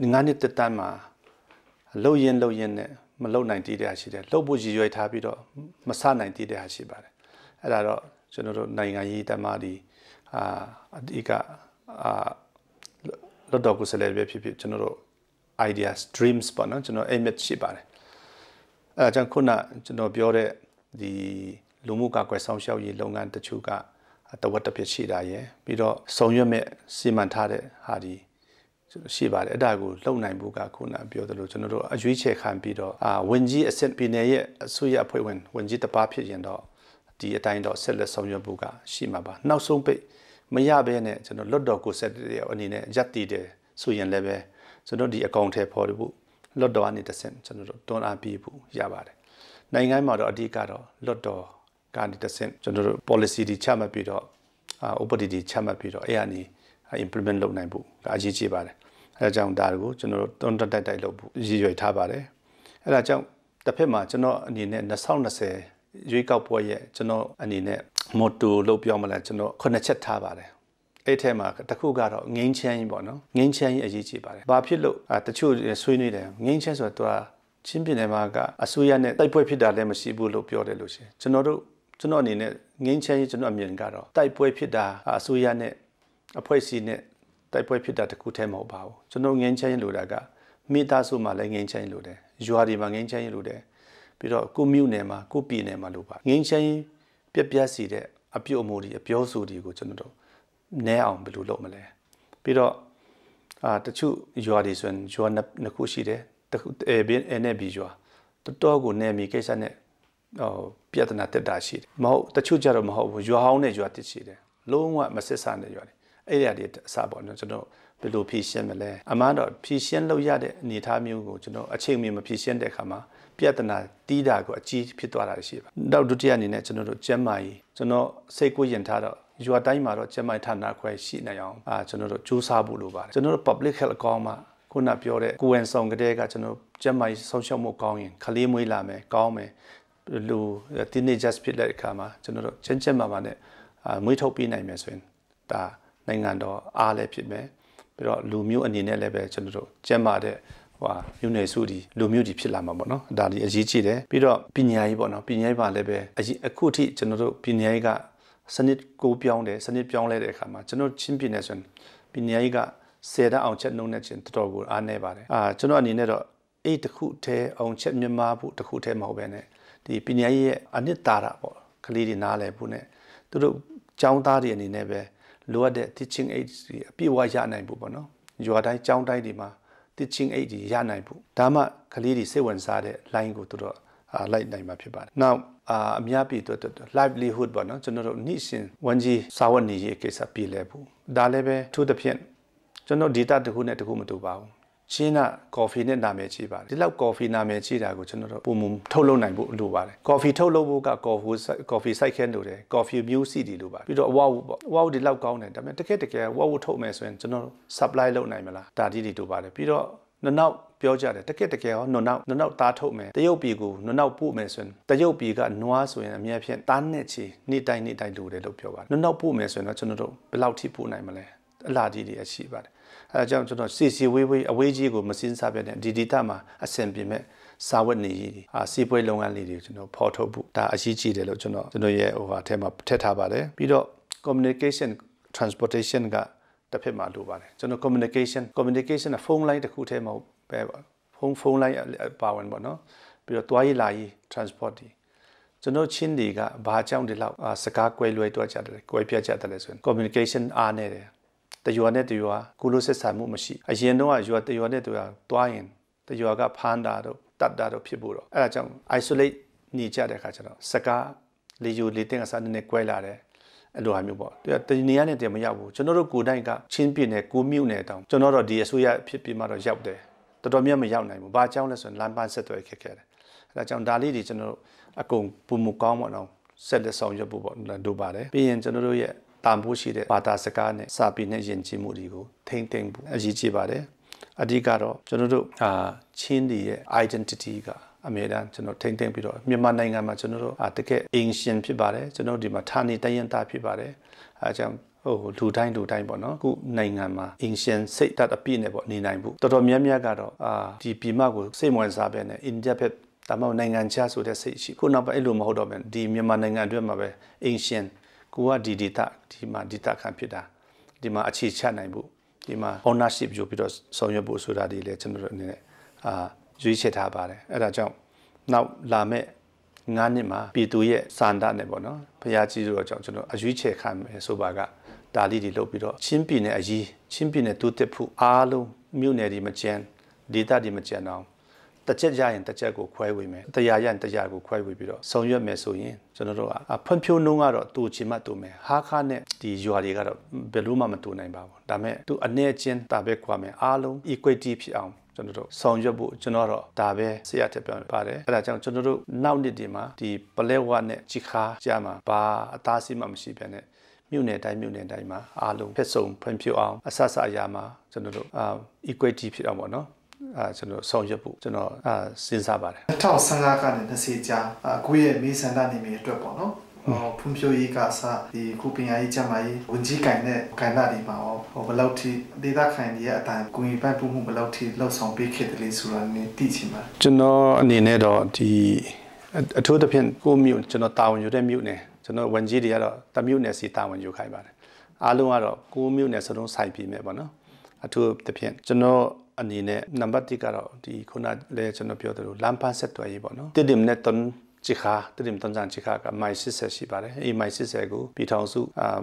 [SPEAKER 2] 9နှစ်တက်တန်းမှာလှုပ်ရင်နဲ့မလှုပ်နိုင်တည်တဲ့ဟာရှိတယ်လှုပ်ဖို့ရည်ရွယ်ထားပြီးတော့မဆနိုင်တည်တဲ့ဟာရှိပါတယ်အဲ့ဒါတော့ကျွန်တော်တို့နိုင်ငံရေးတမဒီအဓိကလွတ်တော်ကိုဆက်လက်ပဲဖြစ်ကျွန်တော်တို့ ideas dreams ပေါ့နော်ကျွန်တော် aim ရှိပါတယ်အဲဒါကြောင့်ခုနကျွန်တော်ပြောတဲ့ဒီလူမှုကာကွယ်ဆောင်ရှောက်ရေးလုပ်ငန်းတချို့ကတဝက်တစ်ပြည့်ရှိတာရယ်ပြီးတော့ဆောင်ရွက်မဲ့စီမံထားတဲ့ဟာဒီရှိပါတယ်အဲ့ဒါကိုလုံနိုင်ဖို့ကခုနပြောသလိုကျွန်တော်တို့အရွေးချယ်ခံပြီးတော့ဝင်ကြီးအဆင့်ပြည်နယ်ရဲ့အစိုးရအဖွဲ့ဝင်ကြီးတစ်ပါးဖြစ်ရင်တော့ဒီအတိုင်းတော့ဆက်လက်ဆောင်ရွက်ဖို့ကရှိမှာပါနောက်ဆုံးပိတ်မရဘဲနဲ့ကျွန်တော်လွတ်တော်ကိုဆက်တဲ့အနေနဲ့ရပ်တည်တယ်ဆိုရင်လည်းပဲကျွန်တော်ဒီအကောင့်ထဲပေါ်ဖို့လွတ်တော်အနေနဲ့ဆက်ကျွန်တော်တို့တွန်းအားပေးဖို့ရပါတယ်နိုင်ငံမှာတော့အဓိကတော့လွတ်တော်ကနေတစ်ဆင့်ကျွန်တော်တို့ policy တွေချမှတ်ပြီးတော့ဥပဒေတွေချမှတ်ပြီးတော့အဲ့အနီ implement လုပ်နိုင်ဖို့အရေးကြီးပါတယ်အဲဒါကြောင့်ဒါကိုကျွန်တော်တို့တွန်းတိုက်လုပ်ဖို့ရည်ရွယ်ထားပါတယ်အဲဒါကြောင့်တစ်ဖက်မှာကျွန်တော်အနေနဲ့2020ရွေးကောက်ပွဲရဲ့ကျွန်တော်အနေနဲ့ motto လို့ပြောမလားကျွန်တော်9ချက်ထားပါတယ်အဲ့ထဲမှာတစ်ခုကတော့ငင်းချမ်းပေါ့နော်ငင်းချမ်းအရေးကြီးပါတယ်ဘာဖြစ်လို့တချို့ဆွေးနွေးတယ်ငင်းချမ်းဆိုတော့ချင်းပြည်နယ်မှာကအစိုးရနဲ့တိုက်ပွဲဖြစ်တာလည်းမရှိဘူးလို့ပြောတယ်လို့ရှင်ကျွန်တော်အနေနဲ့ငင်းချမ်းကျွန်တော်အမြင်ကတော့တိုက်ပွဲဖြစ်တာအစိုးရနဲ့အဖွဲ့အစည်းနဲ့တိုက်ပွဲဖြစ်တာတခုတည်းမဟုတ်ပါဘူးကျွန်တော်ငင်းချမ်းလို့တာကမိသားစုမှာလည်းငင်းချမ်းလို့တယ်ရွာတွေမှာငင်းချမ်းလို့တယ်ပြီးတော့ကိုမြို့နယ်မှာကိုပြည်နယ်မှာလို့ပါငင်းချမ်းပြက်စီတဲ့အပြုတ်အမူတွေအပြောဆိုတွေကိုကျွန်တော်တို့နဲအောင်ဘယ်လိုလုပ်မလဲပြီးတော့တချို့ရွာတွေဆိုရင်ရွာနှစ်ခုရှိတယ်တခုNB ရွာတော်ကိုနေမီကိစ္စနဲ့ပြဿနာတက်တာရှိတယ်မဟုတ်တချို့ကြတော့မဟုတ်ဘူးရွာဟောင်းနဲ့ရွာတစ်ရှိတယ်လုံးဝမစစ်ဆန်တဲ့ရွာတွေအဲ့ဒီအစားပေါ့နော်ကျွန်တော်ဘယ်လိုဖြည့်ရှင်းမလဲအမှန်တော့ဖြည့်ရှင်းလို့ရတဲ့အနေအထားမျိုးကိုကျွန်တော်အချိန်မီမဖြည့်ရှင်းတဲ့အခါမှာပြဿနာတီးတာကိုအကြီးဖြစ်သွားတာရှိပါနောက်ဒုတိယအနေနဲ့ကျွန်တော်တို့ကျန်းမာရေးကျွန်တော်စိတ်ကိုယဉ်ထားတော့ရွာတိုင်းမှာတော့ကျန်းမာရေးဌာနခွဲရှိနေအောင်ကျွန်တော်တို့စူးစမ်းဖို့လိုပါတယ်ကျွန်တော်တို့ public health အကောင်းမှာခုနပြောတဲ့ကိုဝင်ဆောင်ကတဲ့ကကျွန်တော်ကျန်းမာရေးဆုံးရှုံးမှုကောင်းရင်ခလေးမွေးလာမယ်ကောင်းမယ်လူ teenagers ဖြစ်တဲ့အခါမှာကျွန်တော်တို့ကျန်းမာနဲ့မွေးထုတ်ပေးနိုင်မယ်ဆိုရင်ဒါနိုင်ငံတော်အားလည်းဖြစ်မယ်ပြီးတော့လူမျိုးအနေနဲ့လည်းပဲကျွန်တော်တို့ကျန်းမာတဲ့မြို့နယ်စုဒီလူမျိုးဒီဖြစ်လာမှာပေါ့နော်ဒါဒီအရေးကြီးတယ်ပြီးတော့ပညာရေးပေါ့နော်ပညာရေးပါလည်းပဲအခုထိကျွန်တော်တို့ပညာရေးကစနစ်ကိုပြောင်းတယ်စနစ်ပြောင်းလဲတဲ့အခါမှာကျွန်တော်ချင်းပြည်နယ်ဆိုရင်ပညာရေးက10တန်းအောင်ချက်နှုန်းနဲ့ချင်းတော်တော်ကိုအားနေပါတယ်ကျွန်တော်အနေနဲ့တော့အဲ့တခုတည်းအောင်ချက်မြန်မာဖို့တခုတည်းမဟုတ်ပဲနဲ့ဒီပညာရေးရဲ့အနှစ်သာရပေါ့ကလေးတွေနားလည်ဖို့နဲ့သူတို့ကျောင်းသားတွေအနေနဲ့ပဲလိုအပ်တဲ့ teaching aid တွေအပြည့်အဝရနိုင်ဖို့ပေါ့နော်ရွာတိုင်းကျောင်းတိုင်းတွေမှာ teaching aid တွေရနိုင်ဖို့ဒါမှကလေးတွေစိတ်ဝင်စားတဲ့ line ကိုသူတို့လိုက်နိုင်မှာဖြစ်ပါတယ်နောက်အများပြည်သူတို့ livelihood ပေါ့နော်ကျွန်တော်တို့နေ့စဉ်ဝန်ကြီးစာဝတ်နေရေးကိစ္စပြည်လဲဖို့ဒါလည်းပဲသူတစ်ဖြင့်ကျွန်တော် data တစ်ခုနဲ့တစ်ခုမတူပါဘူးချင်းက coffee နဲ့နာမည်ကြီးပါတယ်ဒီလောက် coffee နာမည်ကြီးတာကိုကျွန်တော်တို့ပုံမှန်ထုတ်လုပ်နိုင်ဖို့လိုပါတယ် coffee ထုတ်လုပ်ဖို့က coffee စိုက်ခဲလို့တယ် coffee မျိုးစီတွေလိုပါပြီးတော့ဝါဝပေါ့ဝါဝဒီလောက်ကောင်းတယ်ဒါပေမဲ့တကယ်ဝါဝထုတ်မယ်ဆိုရင်ကျွန်တော် supply လုပ်နိုင်မလားဒါဒီတွေလိုပါတယ်ပြီးတော့နောက်ပြောကြတယ်တကယ်ရောနောက်သားထုတ်မယ်တရုတ်ပြည်ကိုနောက်ပို့မယ်ဆိုရင်တရုတ်ပြည်ကနွားဆိုရင်အမြဲဖြင့်သားနဲ့ချီနေ့တိုင်းလိုတယ်လို့ပြောပါတယ်နောက်ပို့မယ်ဆိုရင်တော့ကျွန်တော်တို့ဘယ်လောက်ထိပို့နိုင်မလဲအလားဒီတွေအရှိပါတယ်အဲကြောင့်ကျွန်တော်စီဝေးအဝေးကြီးကိုမစင်းစားပြတဲ့ဒီ data မှာအဆင်ပြေမဲ့စာဝတ်နေရေးစီးပွားလုပ်ငန်းလေးတွေကျွန်တော်ဖော်ထုတ်ဖို့ဒါအရေးကြီးတယ်လို့ကျွန်တော်ရဲ့အထဲမှာထည့်ထားပါတယ်ပြီးတော့ communication transportation ကတစ်ဖက်မှာလိုပါတယ်ကျွန်တော် communication ဖုန်းလိုင်းတစ်ခုတည်းမဟုတ်ပဲဖုန်းလိုင်းပါဝင်ပေါ့နော်ပြီးတော့တွားရေးလာရေး transport တွေကျွန်တော်ချင်းတွေကဘာကြောင့်ဒီလောက်စကားကွဲလွဲတွားကြတယ်ကွဲပြားကြတယ်ဆိုရင် communication အားနေတယ်တရွာနဲ့တရွာကုလို့ဆက်ဆံမှုမရှိအရင်တော့ရွာတရွာနဲ့တရွာတွားရင်တရွာကဖမ်းတာတော့တတ်တာတော့ဖြစ်ဖို့တော့အဲ့ဒါကြောင့် isolate နေကြတဲ့အခါကျတော့စကားလေယူလေတင်အစားနဲ့ကွဲလာတယ်အဲ့လိုဟာမျိုးပေါ့တနေရာနဲ့တည်းမရောက်ဘူးကျွန်တော်တို့ကိုယ်တိုင်ကချင်းပြည်နယ်ကိုမြို့နယ်တောင်ကျွန်တော်တို့ဒီအစိုးရဖြစ်ပြီးမှတော့ရောက်တယ်တော်တော်များမရောက်နိုင်ဘူးဘာကြောင့်လဲဆိုရင်လမ်းပန်းဆက်သွယ်ခက်ခဲတယ်အဲ့ဒါကြောင့်ဒါလေးတွေကျွန်တော်တို့အကုန်ပုံမကောင်းမအောင်ဆက်လက်ဆောင်ရွက်ဖို့ပေါ့လိုပါတယ်ပြီးရင်ကျွန်တော်တို့ရဲ့တန်ဖိုးရှိတဲ့ဘာသာစကားနဲ့စာပေနဲ့ယဉ်ကျေးမှုတွေကိုထိန်းသိမ်းဖို့အရေးကြီးပါတယ်အဓိကတော့ကျွန်တော်တို့ချင်းတွေရဲ့ identity က အမြဲတမ်းကျွန်တော်ထိမ့်သိမ့်ပြီးတော့မြန်မာနိုင်ငံမှာကျွန်တော်တို့တကယ်အင်ရှင်ဖြစ်ပါတယ်ကျွန်တော်ဒီမှာဌာနေတိုင်းရင်းသားဖြစ်ပါတယ်အဲကြောင့်လူတိုင်းပေါ့နော်ခုနိုင်ငံမှာအင်ရှင်စိတ်ဓာတ်အပြည့်နဲ့ပေါ့နေနိုင်ဘူးတော်တော်များများကတော့ဒီပြည်မကိုစိတ်ဝင်စားပဲနဲ့အိန္ဒိယဘက်ဒါမှမဟုတ်နိုင်ငံခြားဆိုတဲ့စိတ်ရှိခုနောက်ပိုင်းအဲ့လိုမဟုတ်တော့ဘူးဒီမြန်မာနိုင်ငံအတွင်းမှာပဲအင်ရှင်ကိုကဒီမှာဒေတာခံဖြစ်တာဒီမှာအခြေချနိုင်ဖို့ဒီမှာ ownership ယူပြီးတော့ဆောင်ရွက်ဖို့ဆိုတာဒီလေကျွန်တော်တို့အနေနဲ့ရွေးချယ်ထားပါတယ်အဲ့ဒါကြောင့်နောက်လာမဲ့9နှစ်မှာပြည်သူရဲ့စန္ဒနဲ့ပေါ့နော်ဘုရားကြီးတို့ကြောင့်ကျွန်တော်အရွေးချယ်ခံမယ်ဆိုပါကဒါလေးတွေလုပ်ပြီးတော့ချင်းပြည်နယ်အရေးချင်းပြည်နယ်တိုးတက်ဖို့အားလုံးမြို့နယ်တွေမကျန်ဒေသတွေမကျန်အောင်တစ်ချက်ရရင်တစ်ချက်ကိုခွဲဝေမယ်တရားရရင်တရားကိုခွဲဝေပြီးတော့ဆောင်ရွက်မယ်ဆိုရင်ကျွန်တော်တို့ကဖွံ့ဖြိုးနှုန်းကတော့တူချင်မှတူမယ်ဟာခါနဲ့ဒီရွာတွေကတော့ဘယ်လို့မှမတူနိုင်ပါဘူးဒါပေမဲ့သူအနေချင်းဒါပဲခွာမယ်အားလုံး equity ဖြစ်အောင်ကျွန်တော်တို့ဆောင်ရွက်ဖို့ကျွန်တော်တော့ဒါပဲဆရာတက်ပြန်ပါတယ်အဲဒါကြောင့်ကျွန်တော်တို့နောက်နှစ်ဒီမှာဒီပလဲဝနဲ့ကြီးခါကြမှာဘာအသားစီးမှမရှိဘဲနဲ့မြို့နယ်တိုင်းမှာအားလုံးဖက်ဆုံဖွံ့ဖြိုးအောင်အဆအအရာမှာကျွန်တော်တို့equity ဖြစ်အောင်ပေါ့နော်ကျွန်တော်ဆောင်ရွက်ဖို့ကျွန်တော်စဉ်းစားပါတယ်
[SPEAKER 1] 2015ကနေ20ကြာကိုယ့်ရဲ့မိစန္ဒနေမြေအတွက်ပေါ့နော်ဖွံ့ဖြိုးရေးကစားဒီခုပညာရေးကျန်းမာရေးဝန်ကြီးကိုင်တဲ့ကဏ္ဍတွေမှာဘယ်လောက်ထိဒေသခံတွေရဲ့အတိုင်းကိုယ်ပိုင်ပုံမှုဘယ်လောက်ထိလှုပ်ဆောင်ပေးခဲ့တယ်လဲဆိုတာနဲ့သိချင်ပါတယ်က
[SPEAKER 2] ျွန်တော်အနေနဲ့တော့ဒီအထူးသဖြင့်ကိုမြို့ကျွန်တော်တာဝန်ယူတဲ့မြို့နယ်ကျွန်တော်ဝန်ကြီးတွေကတော့တမြို့နယ်စီတာဝန်ယူခိုင်းပါတယ်အားလုံးကတော့ကိုမြို့နယ်စလုံးစိုက်ပြီးမယ်ပေါ့နော်အထူးသဖြင့်ကျွန်တော်အနေနဲ့နံပါတ်1ကတော့ဒီခုနလဲကျွန်တော်ပြောသလိုလမ်းပန်းဆက်သွယ်ရေးပေါ့နော်တည်တယ်နဲ့တွန်ချခါတည်တယ်တွန်ချန်ချခါကမိုင်80ရှိပါတယ်အဲ့မိုင်80ကိုပြည်ထောင်စု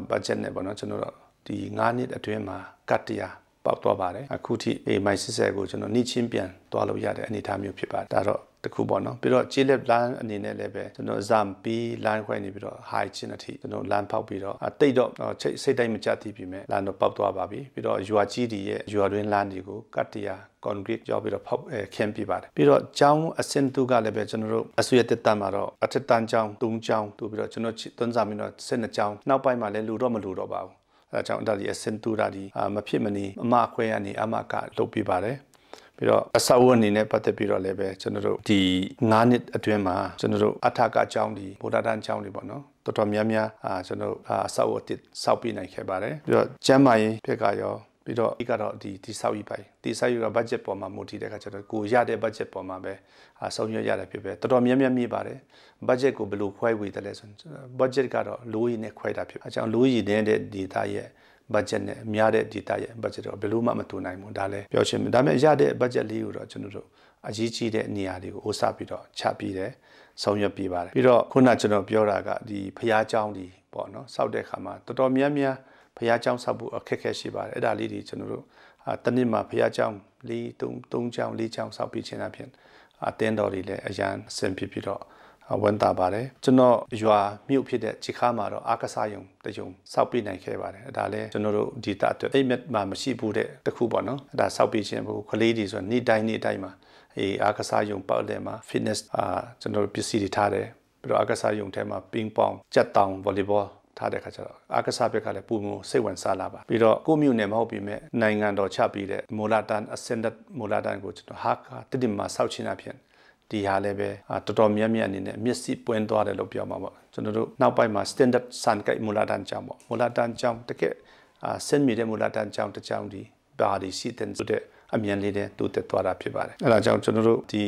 [SPEAKER 2] ဘတ်ဂျက်နဲ့ပေါ့နော်ကျွန်တော်တို့ဒီ9နှစ်အတွင်းမှာကတ်တရားပေါက်သွားပါတယ်အခုထိအဲ့မိုင်80ကိုကျွန်တော်နှိချင်းပြန်သွားလို့ရတဲ့အနေအထားမျိုးဖြစ်ပါတယ်ဒါတော့တခုပေါ့နော်ပြီးတော့ကျေးလက်လမ်းအနေနဲ့လည်းပဲကျွန်တော်ဇမ်ပီလမ်းခွဲနေပြီးတော့ high ချင်းအထိကျွန်တော်လမ်းဖောက်ပြီးတော့တိတ်တော့စိတ်တိုင်းမကြတည်ပြီမဲ့လမ်းတော့ပေါက်သွားပါပြီပြီးတော့ရွာကြီးတွေရဲ့ရွာတွင်းလမ်းတွေကိုကတ်တရား concrete ကြောပြီးတော့ဖောက်ခင်းပြပါတယ်ပြီးတော့ကျောင်းအစင်တူကလည်းပဲကျွန်တော်တို့အဆွေတက်တမ်းမှာတော့အထက်တန်းကျောင်း3ကျောင်းတူပြီးတော့ကျွန်တော်သွန်းစားပြီးတော့12ကျောင်းနောက်ပိုင်းမှာလည်းလူတော့မလူတော့ပါဘူးအဲကြောင့်ဒါဒီအစင်တူတာဒီမဖြစ်မနေအမအခွဲကနေအမကလုပ်ပြပါတယ်ပြီးတော့အဆောက်အဦအနေနဲ့ပတ်သက်ပြီးတော့လည်းပဲကျွန်တော်တို့ဒီ9နှစ်အတွင်းမှာကျွန်တော်တို့အထကအကြောင်းဒီဗုဒ္ဓတန်အကြောင်းတွေပေါ့နော်တော်တော်များများကျွန်တော်အဆောက်အဦတစ်ဆောက်ပြနိုင်ခဲ့ပါတယ်ပြီးတော့ကျန်းမာရေးဘက်ကရောပြီးတော့ဒီကတော့ဒီဆောက်ရေးပိုင်းဒီဆောက်ရေးကဘတ်ဂျက်ပေါ်မှာမူတည်တဲ့အခါကျတော့ကိုရတဲ့ဘတ်ဂျက်ပေါ်မှာပဲဆောင်ရွက်ရတာဖြစ်ပဲတော်တော်များများမြည်ပါတယ်ဘတ်ဂျက်ကိုဘယ်လိုခွဲဝေတယ်လဲဆိုဘတ်ဂျက်ကတော့လိုရည်နဲ့ခွဲတာဖြစ်အကြောင်းလိုရည်တဲ့ဒေတာရဲ့ဘတ်ဂျက်နဲ့များတဲ့ဒေတာရဲ့ဘတ်ဂျက်တော့ဘယ်လိုမှမတူနိုင်ဘူးဒါလည်းပြောချင်တယ်ဒါပေမဲ့ရတဲ့ဘတ်ဂျက်လေးကိုတော့ကျွန်တော်တို့အကြီးကြီးတဲ့နေရာတွေကိုအိုးစားပြီးတော့ချပြီးတယ်ဆောင်ရွက်ပြီးပါတယ်ပြီးတော့ခုနကျွန်တော်ပြောတာကဒီဖျားเจ้าတွေပေါ့နော်စောက်တဲ့ခါမှာတော်တော်များများဖျားเจ้าဆောက်ဖို့အခက်အခဲရှိပါတယ်အဲ့ဒါလေးတွေကျွန်တော်တို့တနည်းမှာဖျားเจ้า3เจ้า4เจ้าဆောက်ပြီးခြင်းအပြင်အတင်းတော်တွေလည်းအရန်အဆင်ပြေပြီးတော့ဝန်တာပါတယ်ကျွန်တော်ရွာမြို့ဖြစ်တဲ့ချီခါမှာတော့အာကစားယုံတယုံစောက်ပြနိုင်ခဲ့ပါတယ်ဒါလည်းကျွန်တော်တို့ဒီတာအတွက်အိမ်မက်မှာမရှိဘူးတဲ့တခုပေါ့နော်ဒါစောက်ပြခြင်းဘူးကလေးတွေဆိုနေ့တိုင်းမှာအာကစားယုံပေါ့တယ်မှာ fitness ကျွန်တော်တို့ပစ္စည်းတွေထားတယ်ပြီးတော့အာကစားယုံထဲမှာပင်းပေါင်ကြက်တောင် volleyball ထားတဲ့ခါကျတော့အာကစားဘက်ကလည်းပုံမစိတ်ဝင်စားလာပါပြီးတော့ကိုမြို့နယ်မဟုတ်ပြီမဲ့နိုင်ငံတော်ချပြီးတဲ့မိုလာတန် ascended မိုလာတန်ကိုကျွန်တော်ဟာကတိမှာစောက်ချင်းအဖြစ်ဒီဟာလည်းပဲတော်တော်များများအနေနဲ့မျက်စိပွင့်သွားတယ်လို့ပြောမှာပေါ့ကျွန်တော်တို့နောက်ပိုင်းမှာ standard sun ကိမူလာတန်ကျောင်းပေါ့မူလာတန်ကျောင်းတကယ်ဆင်းမီတဲ့မူလာတန်ကျောင်းတစ်ကျောင်းဒီဘာဒီစီတန်ဆိုတဲ့အမြန်လေးတဲ့တိုးတက်သွားတာဖြစ်ပါတယ်အဲဒါကြောင့်ကျွန်တော်တို့ဒီ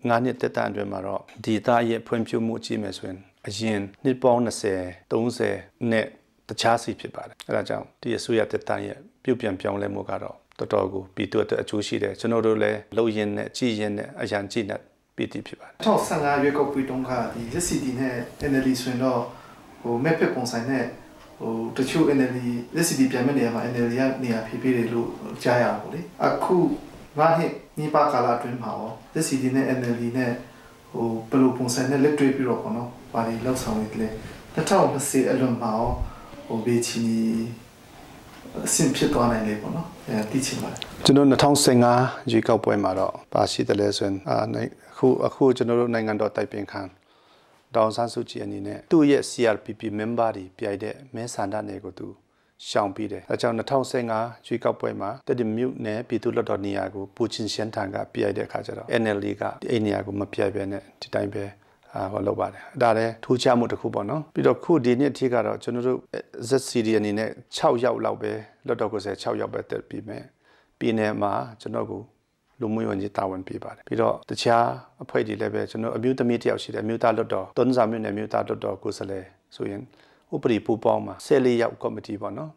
[SPEAKER 2] 9နှစ်တက်တန်းအတွင်းမှာတော့ဒီသားရဲ့ဖွံ့ဖြိုးမှုကြီးမယ်ဆိုရင်အရင်နှစ်ပေါင်း20 30နဲ့တခြားစီဖြစ်ပါတယ်အဲဒါကြောင့်ဒီအစိုးရတက်တန်းရဲ့ပြုပြင်ပြောင်းလဲမှုကတော့တော်တော်ကိုပြည်သူအတွက်အကျိုးရှိတယ်ကျွန်တော်တို့လည်းလှုပ်ရင်းနဲ့ကြည်ရင်းနဲ့အရန်ကြည်နဲ့ပြည်တည်ဖြစ်ပါတယ်
[SPEAKER 1] 2015ရွေးကောက်ပွဲတုန်းကဒီ SCD နဲ့ NLD ဆိုရင်တော့မဲ့ဖက်ပုံဆိုင်နဲ့တချို့ NLD SCD ပြန်မဲ့နေရာမှာ NLD ကနေရာဖြည့်ပေးတယ်လို့ကြားရပါဘူးလေအခု9နှစ်ညီပါကာလအတွင်းမှာရော SCD နဲ့ NLD နဲ့ဘယ်လိုပုံစံနဲ့လက်တွေ့ပြီးတော့ပေါ့နော်ဘာတွေလောက်ဆောင်နေတယ်2020အလွန်မှာရောဘေးချီအဆင်ဖြစ်သွားနိုင်လေပေါ့နော်သိချင်ပါတယ်က
[SPEAKER 2] ျွန်တော်2015ရွေးကောက်ပွဲမှာတော့ပါရှိတယ်လဲဆိုရင်အခုကျွန်တော်တို့နိုင်ငံတော်တိုင်ပင်ခံဒေါအောင်ဆန်းစုကြည်အနေနဲ့သူ့ရဲ့ CRPP member တွေပြိုင်တဲ့မဲဆန္ဒနယ်ကိုသူ ရှောင်ပြီးတယ်။အဲကြောင့်2015ရွေးကောက်ပွဲမှာတက်ဒီမြုပ်နဲ့ပြည်သူ့လွှတ်တော်နေရာကိုပူချင်ရှန်ထန်ကပြိုင်တဲ့အခါကျတော့ NLD ကဒီနေရာကိုမပြိုင်ဘဲနဲ့ဒီတိုင်းပဲဟောလုပ်ပါတယ်။ဒါလည်းထူးခြားမှုတစ်ခုပေါ့နော်။ပြီးတော့ခုဒီနေ့အထိကတော့ကျွန်တော်တို့ ZCD အနေနဲ့6ယောက်လောက်ပဲလွှတ်တော်ကိုယ်စား6ယောက်ပဲတက်ပြီးမယ်။ပြည်နယ်မှာကျွန်တော်ကိုလူမျိုးဝန်ကြီးတာဝန်ပေးပါတယ်ပြီးတော့တခြားအဖွဲ့တွေလည်းပဲကျွန်တော်အမျိုးသမီးတယောက်ရှိတယ်အမျိုးသားလွတ်တော်တွန်းစာမျိုးနဲ့အမျိုးသားလွတ်တော်ကိုယ်စားလှယ်ဆိုရင်ဥပဒေပူပေါင်းမှာ14ယောက်ကော်မတီပေါ့နော်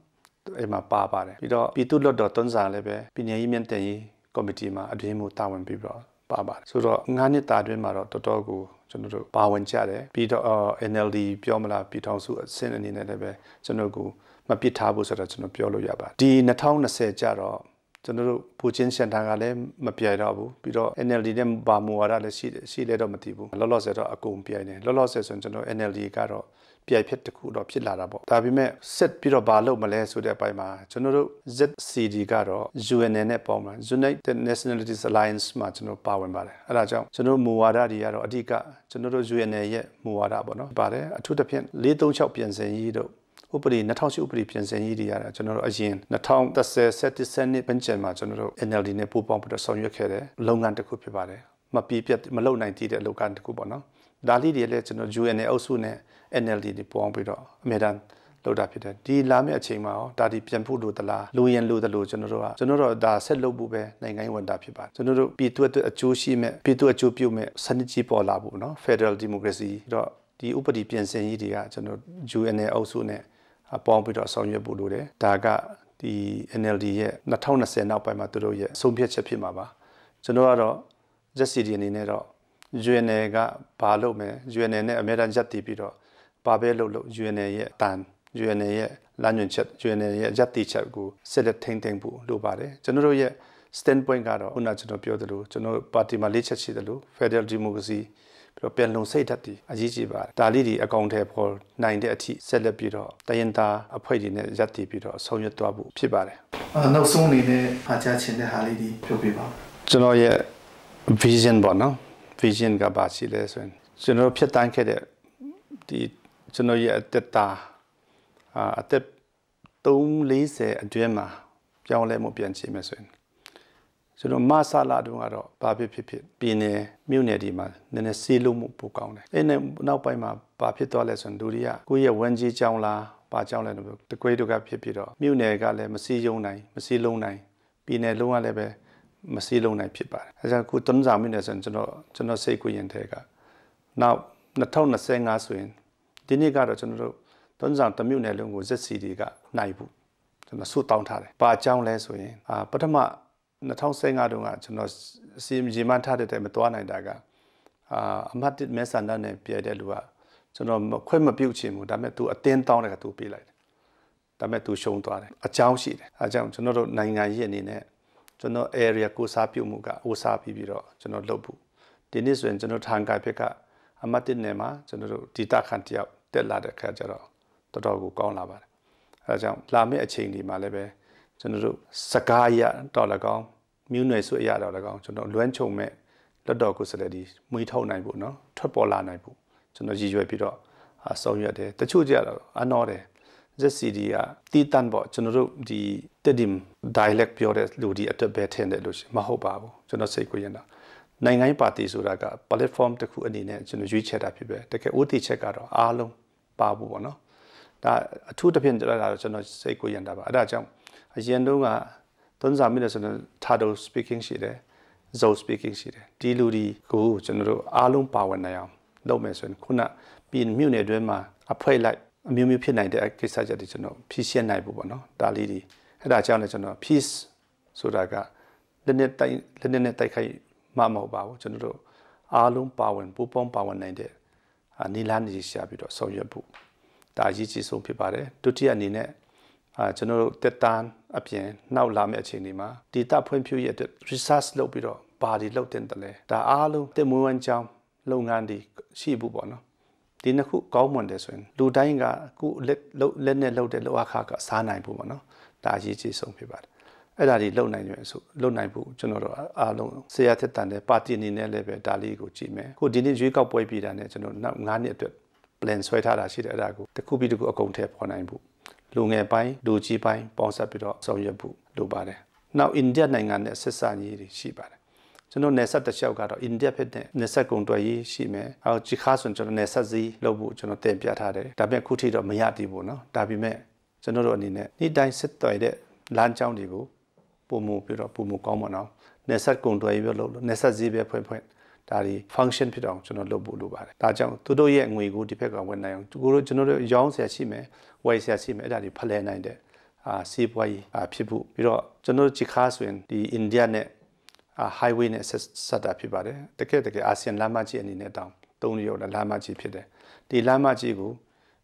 [SPEAKER 2] အဲ့မှာပါပါတယ်ပြီးတော့ပြည်သူ့လွတ်တော်တွန်းစာလည်းပဲပြည်နယ်ရေးမြင့်တင်ရေးကော်မတီမှာအတွင်းမှုတာဝန်ပြီးတော့ပါပါတယ်ဆိုတော့9နှစ်တာအတွင်းမှာတော့တော်တော်ကိုကျွန်တော်တို့ပါဝင်ကြတယ်ပြီးတော့ NLD ပြောမလားပြည်ထောင်စုအဆင့်အနေနဲ့လည်းပဲကျွန်တော်ကိုမပစ်ထားဘူးဆိုတော့ကျွန်တော်ပြောလို့ရပါတယ်ဒီ2020ကျတော့ကျွန်တော်တို့ပူချင်းစင်တာကလည်းမပြိုင်တော့ဘူးပြီးတော့ NLD နဲ့ဘာမူဝါဒလည်းရှိလဲတော့မသိဘူးလောလောဆယ်တော့အကုန်ပြိုင်တယ်လောလောဆယ်ဆိုရင်ကျွန်တော် NLD ကတော့ပြိုင်ဖြစ်တစ်ခုတော့ဖြစ်လာတာပေါ့ဒါပေမဲ့ဆက်ပြီးတော့ဘာလုပ်မလဲဆိုတဲ့အပိုင်းမှာကျွန်တော်တို့ ZCD ကတော့ UNN နဲ့ပေါင်းမှာ United Nationalities Alliance မှာကျွန်တော်ပါဝင်ပါတယ်အဲဒါကြောင့်ကျွန်တော်မူဝါဒတွေကတော့အဓိကကျွန်တော်တို့ UNN ရဲ့မူဝါဒပေါ့နော်ပါတယ်အထူးသဖြင့်436ပြင်ဆင်ရေးတို့ဥပဒေ2008ဥပဒေပြင်ဆင်ရေးတွေရတာကျွန်တော်တို့အရင်2010 17နှစ်ပတ်ချင်မှာကျွန်တော်တို့ NLD နဲ့ပူးပေါင်းပြီးတော့ဆောင်ရွက်ခဲ့တဲ့လုပ်ငန်းတစ်ခုဖြစ်ပါတယ်မပြည့်ပြတ်မလုပ်နိုင်သေးတဲ့လုပ်ငန်းတစ်ခုပေါ့နော်ဒါလေးတွေလည်းကျွန်တော် UN အုပ်စုနဲ့ NLD တွေပေါင်းပြီးတော့အမြဲတမ်းလုပ်တာဖြစ်တယ်ဒီလာမယ့်အချိန်မှာရောဒါဒီပြန်ဖို့လို့တလားလူရင်လို့တလို့ကျွန်တော်တို့ဒါဆက်လုပ်ဖို့ပဲနိုင်ငံရေးဝန်တာဖြစ်ပါတယ်ကျွန်တော်တို့ပြည်သူ့အတွက်အကျိုးရှိမဲ့ပြည်သူ့အကျိုးပြုမဲ့စနစ်ကြီးပေါ်လာဖို့နော် Federal Democracy တော့ဒီဥပဒေပြင်ဆင်ရေးတွေကကျွန်တော် UN အုပ်စုနဲ့ပေါင်းပြီးတော့ဆောင်ရွက်ဖို့လိုတယ်ဒါကဒီ NLD ရဲ့2020နောက်ပိုင်းမှာသူတို့ရဲ့ဆုံးဖြတ်ချက်ဖြစ်မှာပါကျွန်တော်ကတော့ ZCD အနေနဲ့တော့ UN ကဘာလုပ်မယ် UN နဲ့အမြဲတမ်းရပ်တည်ပြီးတော့ဘာပဲလုပ် UN ရဲ့အတန် UN ရဲ့လမ်းညွှန်ချက် UN ရဲ့ရပ်တည်ချက်ကိုဆက်လက်ထိန်းသိမ်းဖို့လိုပါတယ်ကျွန်တော်တို့ရဲ့ standpoint ကတော့ခုနကျွန်တော်ပြောသလိုကျွန်တော်ပါတီမှာ၄ချက်ရှိသလို Federal Democracy ပြီးတော့ပြန်လုံစိတ်ဓာတ်တွေအရေးကြီးပါတယ်ဒါလေးတွေအကောင့်ထဲပေါ်နိုင်တဲ့အထိဆက်လက်ပြီးတော့တရင်သားအဖွဲ့တွေနဲ့ရပ်တည်ပြီးတော့ဆောင်ရွက်သွားဖို့ဖြစ်ပါတယ်န
[SPEAKER 1] ောက်ဆုံးအနေနဲ့အားချချင်တဲ့ဟာလေးဒီပြောပြပါက
[SPEAKER 2] ျွန်တော်ရဲ့ vision ပေါ့နော် vision ကဘာရှိလဲဆိုရင်ကျွန်တော်ဖြစ်တိုင်းခဲ့တဲ့ဒီကျွန်တော်ရဲ့အသက်တာအသက်340အတွင်းမှာပြောင်းလဲမှုပြန်ချင်မယ်ဆိုရင်ကျွန်တော်မဆလာတုန်းကတော့ဘာဖြစ်ပြည်နယ်မြို့နယ်ဒီမှာနည်းနည်းစီးလို့မှုပိုကောင်းတယ်အဲ့နဲ့နောက်ပိုင်းမှာဘာဖြစ်သွားလဲဆိုရင်လူတွေကကိုယ့်ရဲ့ဝန်ကြီးကြောင်းလားဘာကြောင်းလဲလို့တကွေးတို့ကဖြစ်ပြီးတော့မြို့နယ်ကလည်းမစီးယုံနိုင်မစီးလုံးနိုင်ပြည်နယ်လုံးကလည်းပဲမစီးလုံးနိုင်ဖြစ်ပါတယ်အဲဒါခုတွန်းစာမြို့နယ်ဆိုရင်ကျွန်တော်စိတ်ကိုရင်ထဲကနောက်2025ဆိုရင်ဒီနေ့ကတော့ကျွန်တော်တို့တွန်းစာတမြို့နယ်လုံးကို ZCD ကနိုင်ဘူးကျွန်တော်ဆုတောင်းထားတယ်ဘာကြောင်းလဲဆိုရင်ပထမ2015တုန်းကကျွန်တော်စီမကြီးမှထားတဲ့တိုင်မသွားနိုင်တာကအမတ်တစ်မဲဆန္ဒနဲ့ပြည့်တဲ့လူကကျွန်တော်ခွင့်မပြုတ်ချင်ဘူးဒါပေမဲ့ तू အတင်းတောင်းတယ်က तू ပေးလိုက်တယ်ဒါပေမဲ့ तू ရှုံးသွားတယ်အကြောင်းရှိတယ်အဲကြောင့်ကျွန်တော်တို့နိုင်ငံရေးအနေနဲ့ကျွန်တော် area ကိုစားပြုတ်မှုကအိုးစားပြီးတော့ကျွန်တော်လုပ်ဖို့ဒီနေ့ဆိုရင်ကျွန်တော်ထန်ကိုက်ဘက်ကအမတ်တစ်နယ်မှာကျွန်တော်တို့ဒီတာခန်တယောက်တက်လာတဲ့ခါကျတော့တော်တော်ကိုကောင်းလာပါတယ်အဲကြောင့်လာမယ့်အချိန်ဒီမှာလည်းပဲကျွန်တော်တို့စကားရတော်လကောင်းမြို့နယ်ဆိုရတော်လကောင်းကျွန်တော်လွမ်းချုံမဲ့လက်တော်ကိုစလက်ဒီမွေးထုတ်နိုင်ဖို့နော်ထွက်ပေါ်လာနိုင်ဖို့ကျွန်တော်ရည်ရွယ်ပြီးတော့ဆောင်ရွက်တယ်တချို့ကြတော့အနော်တယ် ZCD ကတီတန်ပေါ့ကျွန်တော်တို့ဒီတက်ဒီ dialect ပြောတဲ့လူဒီအတွက်ပဲထင်တယ်လို့မဟုတ်ပါဘူးကျွန်တော်စိတ်ကိုရင်တာနိုင်ငံရေးပါတီဆိုတာက platform တစ်ခုအနေနဲ့ကျွန်တော်ရွေးချယ်တာဖြစ်ပဲတကယ်ဦးတည်ချက်ကတော့အားလုံးပါဖို့ပေါ့နော်ဒါအထူးတစ်ဖြင့်ကျွန်တော်စိတ်ကိုရင်တာပါအဲ့ဒါကြောင့်အရင်တုန်းကတွန်းစာမိတယ်ဆိုတော့ Tado speaking ရှိတယ် Zo speaking ရှိတယ်ဒီလူတွေကိုကျွန်တော်တို့အားလုံးပါဝင်နိုင်အောင်လုပ်မယ်ဆိုရင်ခုနပြည်မြို့နယ်တွင်းမှာအဖွဲ့လိုက်အမျိုးမျိုးဖြစ်နိုင်တဲ့ကိစ္စချက်တွေကျွန်တော်ဖြည့်ရှင်းနိုင်ဖို့ပေါ့နော်ဒါလေးတွေအဲ့ဒါကြောင့်လည်းကျွန်တော် peace ဆိုတာကလက်နဲ့တိုက်ခိုက်မှမဟုတ်ပါဘူးကျွန်တော်တို့အားလုံးပါဝင်ပူးပေါင်းပါဝင်နိုင်တဲ့နီလာနေရှာပြီးတော့ဆောင်ရွက်ဖို့ဒါအရေးကြီးဆုံးဖြစ်ပါတယ်ဒုတိယအနေနဲ့ကျွန်တော်တို့တက်တန်းအပြင်နောက်လာမယ့်အချိန်တွေမှာဒေတာဖွံ့ဖြိုးရေးအတွက် research လုပ်ပြီးတော့ဘာတွေလုပ်တင်တယ်လဲဒါအားလုံးတင်မွေးဝမ်းကြောင်းလုပ်ငန်းတွေရှိဖို့ပေါ့နော်ဒီနှစ်ခုကောင်းမွန်တယ်ဆိုရင်လူတိုင်းကခုလက်နဲ့လုပ်တဲ့လောအခါကစားနိုင်ဖို့ပေါ့နော်ဒါအရေးကြီးဆုံးဖြစ်ပါတယ်အဲ့ဒါတွေလုပ်နိုင်ရင်ဆိုလုပ်နိုင်ဖို့ကျွန်တော်တို့အားလုံးဆရာသက်တန်တဲ့ပါတီအနေနဲ့လည်းပဲဒါလေးကိုကြည့်မယ်ခုဒီနေ့ရွေးကောက်ပွဲပြည်တာနဲ့ကျွန်တော်နောက်9နှစ်အတွက် plan ဆွဲထားတာရှိတယ်အဲ့ဒါကိုတစ်ခုပြီးတစ်ခုအကုန်ထည့်ပေါ်နိုင်ဖို့ လူငယ်ပိုင်းလူကြီးပိုင်းပေါင်းစပ်ပြီးတော့ဆောင်ရွက်ဖို့လိုပါတယ်နောက်အိန္ဒိယနိုင်ငံနဲ့ဆက်ဆံရေးတွေရှိပါတယ်ကျွန်တော်နယ်စပ်တစ်လျှောက်ကတော့အိန္ဒိယဖြစ်တဲ့နယ်စပ်ကုန်သွယ်ရေးရှိမယ်အော်ဂျီခါဆိုကျွန်တော်နယ်စပ်စည်းလုပ်ဖို့ကျွန်တော်တင်ပြထားတယ်ဒါပေမဲ့ခုထိတော့မရသေးဘူးเนาะဒါပေမဲ့ကျွန်တော်တို့အနေနဲ့နေ့တိုင်းစစ်တော်တဲ့လမ်းကြောင်းတွေကိုပုံမှုပြီးတော့ပုံမှုကောင်းမအောင်နယ်စပ်ကုန်သွယ်ရေးပဲလုပ်လို့နယ်စပ်စည်းပဲဖွင့်ဒါဒီ function ဖြစ်အောင်ကျွန်တော်လုပ်ဖို့လိုပါတယ်ဒါကြောင့်သူတို့ရဲ့ငွေကိုဒီဘက်ကဝင်နိုင်အောင်ကျွန်တော်တို့ရောင်းဆရာရှိမယ်ဝယ်ဆရာရှိမယ်အဲ့ဒါတွေဖလှယ်နိုင်တဲ့စီးပွားရေးဖြစ်ဖို့ပြီးတော့ကျွန်တော်တို့ဂျီခါဆိုရင်ဒီအိန္ဒိယနဲ့ highway နဲ့ဆက်တာဖြစ်ပါတယ်တကယ်အာဆီယံလမ်းမကြီးအနေနဲ့တောင်သုံးရုပ်လမ်းမကြီးဖြစ်တယ်ဒီလမ်းမကြီးကို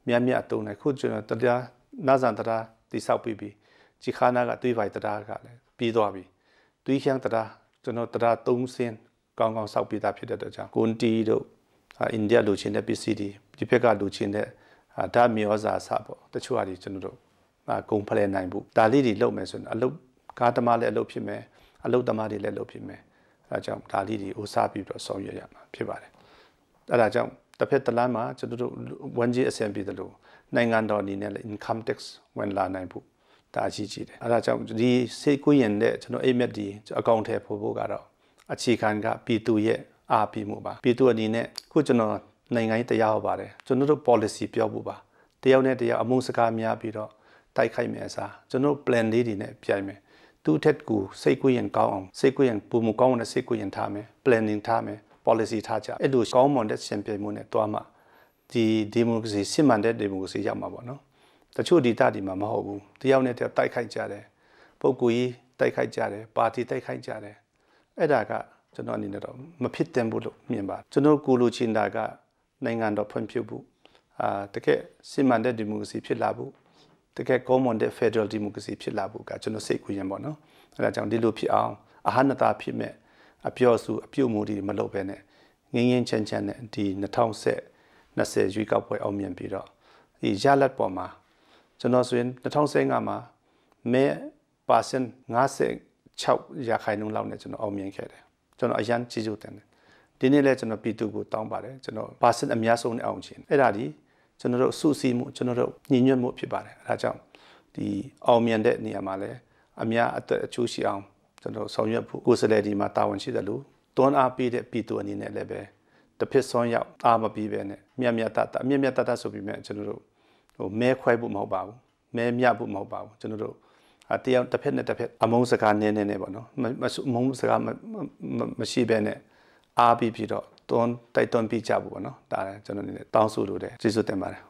[SPEAKER 2] မြတ်အသုံးနိုင်ခုကျွန်တော်တရားနာဇန်တရားတိဆောက်ပြီးဂျီခါနာကတွေးပိုက်တရားကလည်းပြီးသွားပြီတွေးချမ်းတရားကျွန်တော်တရား3ဆင်းကောင်းဆောက်ပြီးသားဖြစ်တဲ့အတွက်ကြောင့်ကွန်တီတို့အိန္ဒိယလူချင်းတဲ့ပစ္စည်းတွေဒီဘက်ကလူချင်းတဲ့ဓာတ်မြေဩဇာစပေါ့တချို့ဟာတွေကျွန်တော်တို့ကုန်ဖလှယ်နိုင်ဖို့ဒါလေးတွေလုပ်မယ်ဆိုရင်အလုပ်ကားသမားလည်းအလုပ်ဖြစ်မယ်အလုပ်သမားတွေလည်းလုပ်ဖြစ်မယ်အဲဒါကြောင့်ဒါလေးတွေဥစားပြီးတော့ဆောင်ရွက်ရမှာဖြစ်ပါတယ်အဲဒါကြောင့်တစ်ဖက်တစ်လမ်းမှာကျွန်တော်တို့ဝန်ကြီးအဆင်ပြေတယ်လို့နိုင်ငံတော်အနေနဲ့လည်း income tax ဝင်လာနိုင်ဖို့ဒါအကြီးကြီးတယ်အဲဒါကြောင့်ဒီစေကွေးရင်တဲ့ကျွန်တော်အိမ်မက်ဒီအကောင့်ထဲပို့ဖို့ကတော့အခြေခံကပြည်သူရဲ့အားပေးမှုပါပြည်သူအနေနဲ့ခုကျွန်တော်နိုင်ငံရေးတရားဟောပါတယ်ကျွန်တော်တို့ policy ပြောဖို့ပါတယောက်နဲ့တယောက်အမုန်းစကားများပြီးတော့တိုက်ခိုက်မယ်အစားကျွန်တော် plan လေးတွေနဲ့ပြိုင်မယ်သူ့ထက်ကိုစိတ်ကူးရင်ကောင်းအောင်စိတ်ကူးရင်ပုံမကောင်းတဲ့စိတ်ကူးရင်ထားမယ် planning ထားမယ် policy ထားကြအဲ့လိုကောင်းမွန်တဲ့စင်ပြိုင်မှုနဲ့တွားမှဒီ democracy စစ်မှန်တဲ့ democracy ရောက်မှာပေါ့နော်တချို့ဒေသတွေမှာမဟုတ်ဘူးတယောက်နဲ့တယောက်တိုက်ခိုက်ကြတယ်ပုဂ္ဂိုလ်ကြီးတိုက်ခိုက်ကြတယ်ပါတီတိုက်ခိုက်ကြတယ်အဲ့ဒါကကျွန်တော်အနေနဲ့တော့မဖြစ်သင့်ဘူးလို့မြင်ပါတယ်ကျွန်တော်ကိုလိုချင်တာကနိုင်ငံတော်ဖွံ့ဖြိုးဖို့တကယ်စစ်မှန်တဲ့ဒီမိုကရေစီဖြစ်လာဖို့တကယ်ကောင်းမွန်တဲ့ Federal Democracy ဖြစ်လာဖို့ကကျွန်တော်စိတ်ကူးရင်ပေါ့နော်အဲဒါကြောင့်ဒီလိုဖြစ်အောင်အဟနတာဖြစ်မဲ့အပြောစုအပြုတ်မှုတွေမလုပ်ဘဲနဲ့ငင်းငင်းချမ်းချမ်းနဲ့ဒီ2020ရွေးကောက်ပွဲအောင်မြင်ပြီးတော့ဒီရလဒ်ပေါ်မှာကျွန်တော်ဆိုရင်2015မှာမဲ%56ရာခိုင်နှုန်းလောက်နဲ့ကျွန်တော်အောင်မြင်ခဲ့တယ်ကျွန်တော်အရန်ကြည့်ကြတယ်ဒီနေ့လဲကျွန်တော်ပြည်သူကိုတောင်းပါတယ်ကျွန်တော်%အများဆုံးနဲ့အောင်ချင်အဲ့ဒါဒီကျွန်တော်တို့စုစည်းမှုကျွန်တော်တို့ညီညွတ်မှုဖြစ်ပါတယ်အဲဒါကြောင့်ဒီအောင်မြင်တဲ့နေရာမှာလဲအများအသက်အကျိုးရှိအောင်ကျွန်တော်ဆောင်ရွက်ဖို့ကိုယ်စားလှယ်ဒီမှာတာဝန်ရှိတယ်လို့တွန်းအားပေးတဲ့ပြည်သူအနေနဲ့လည်းပဲတစ်ဖက်ဆုံးရောက်အားမပြီးပဲနဲ့မြတ်တဆိုပြီးမြဲကျွန်တော်တို့မဲခွဲဖို့မဟုတ်ပါဘူးမဲမြတ်ဖို့မဟုတ်ပါဘူးကျွန်တော်တို့တရားတစ်ဖက်နဲ့တစ်ဖက်အမုန်းစကားနည်းပေါ့နော်မုန်းစကားမရှိဘဲနဲ့အားပြီးတော့တိုက်တွန်းပြကြဖို့ပေါ့နော်ဒါလည်းကျွန်တော်အနေနဲ့တောင်းဆိုလိုတယ်ကျေးဇူးတင်ပါတယ်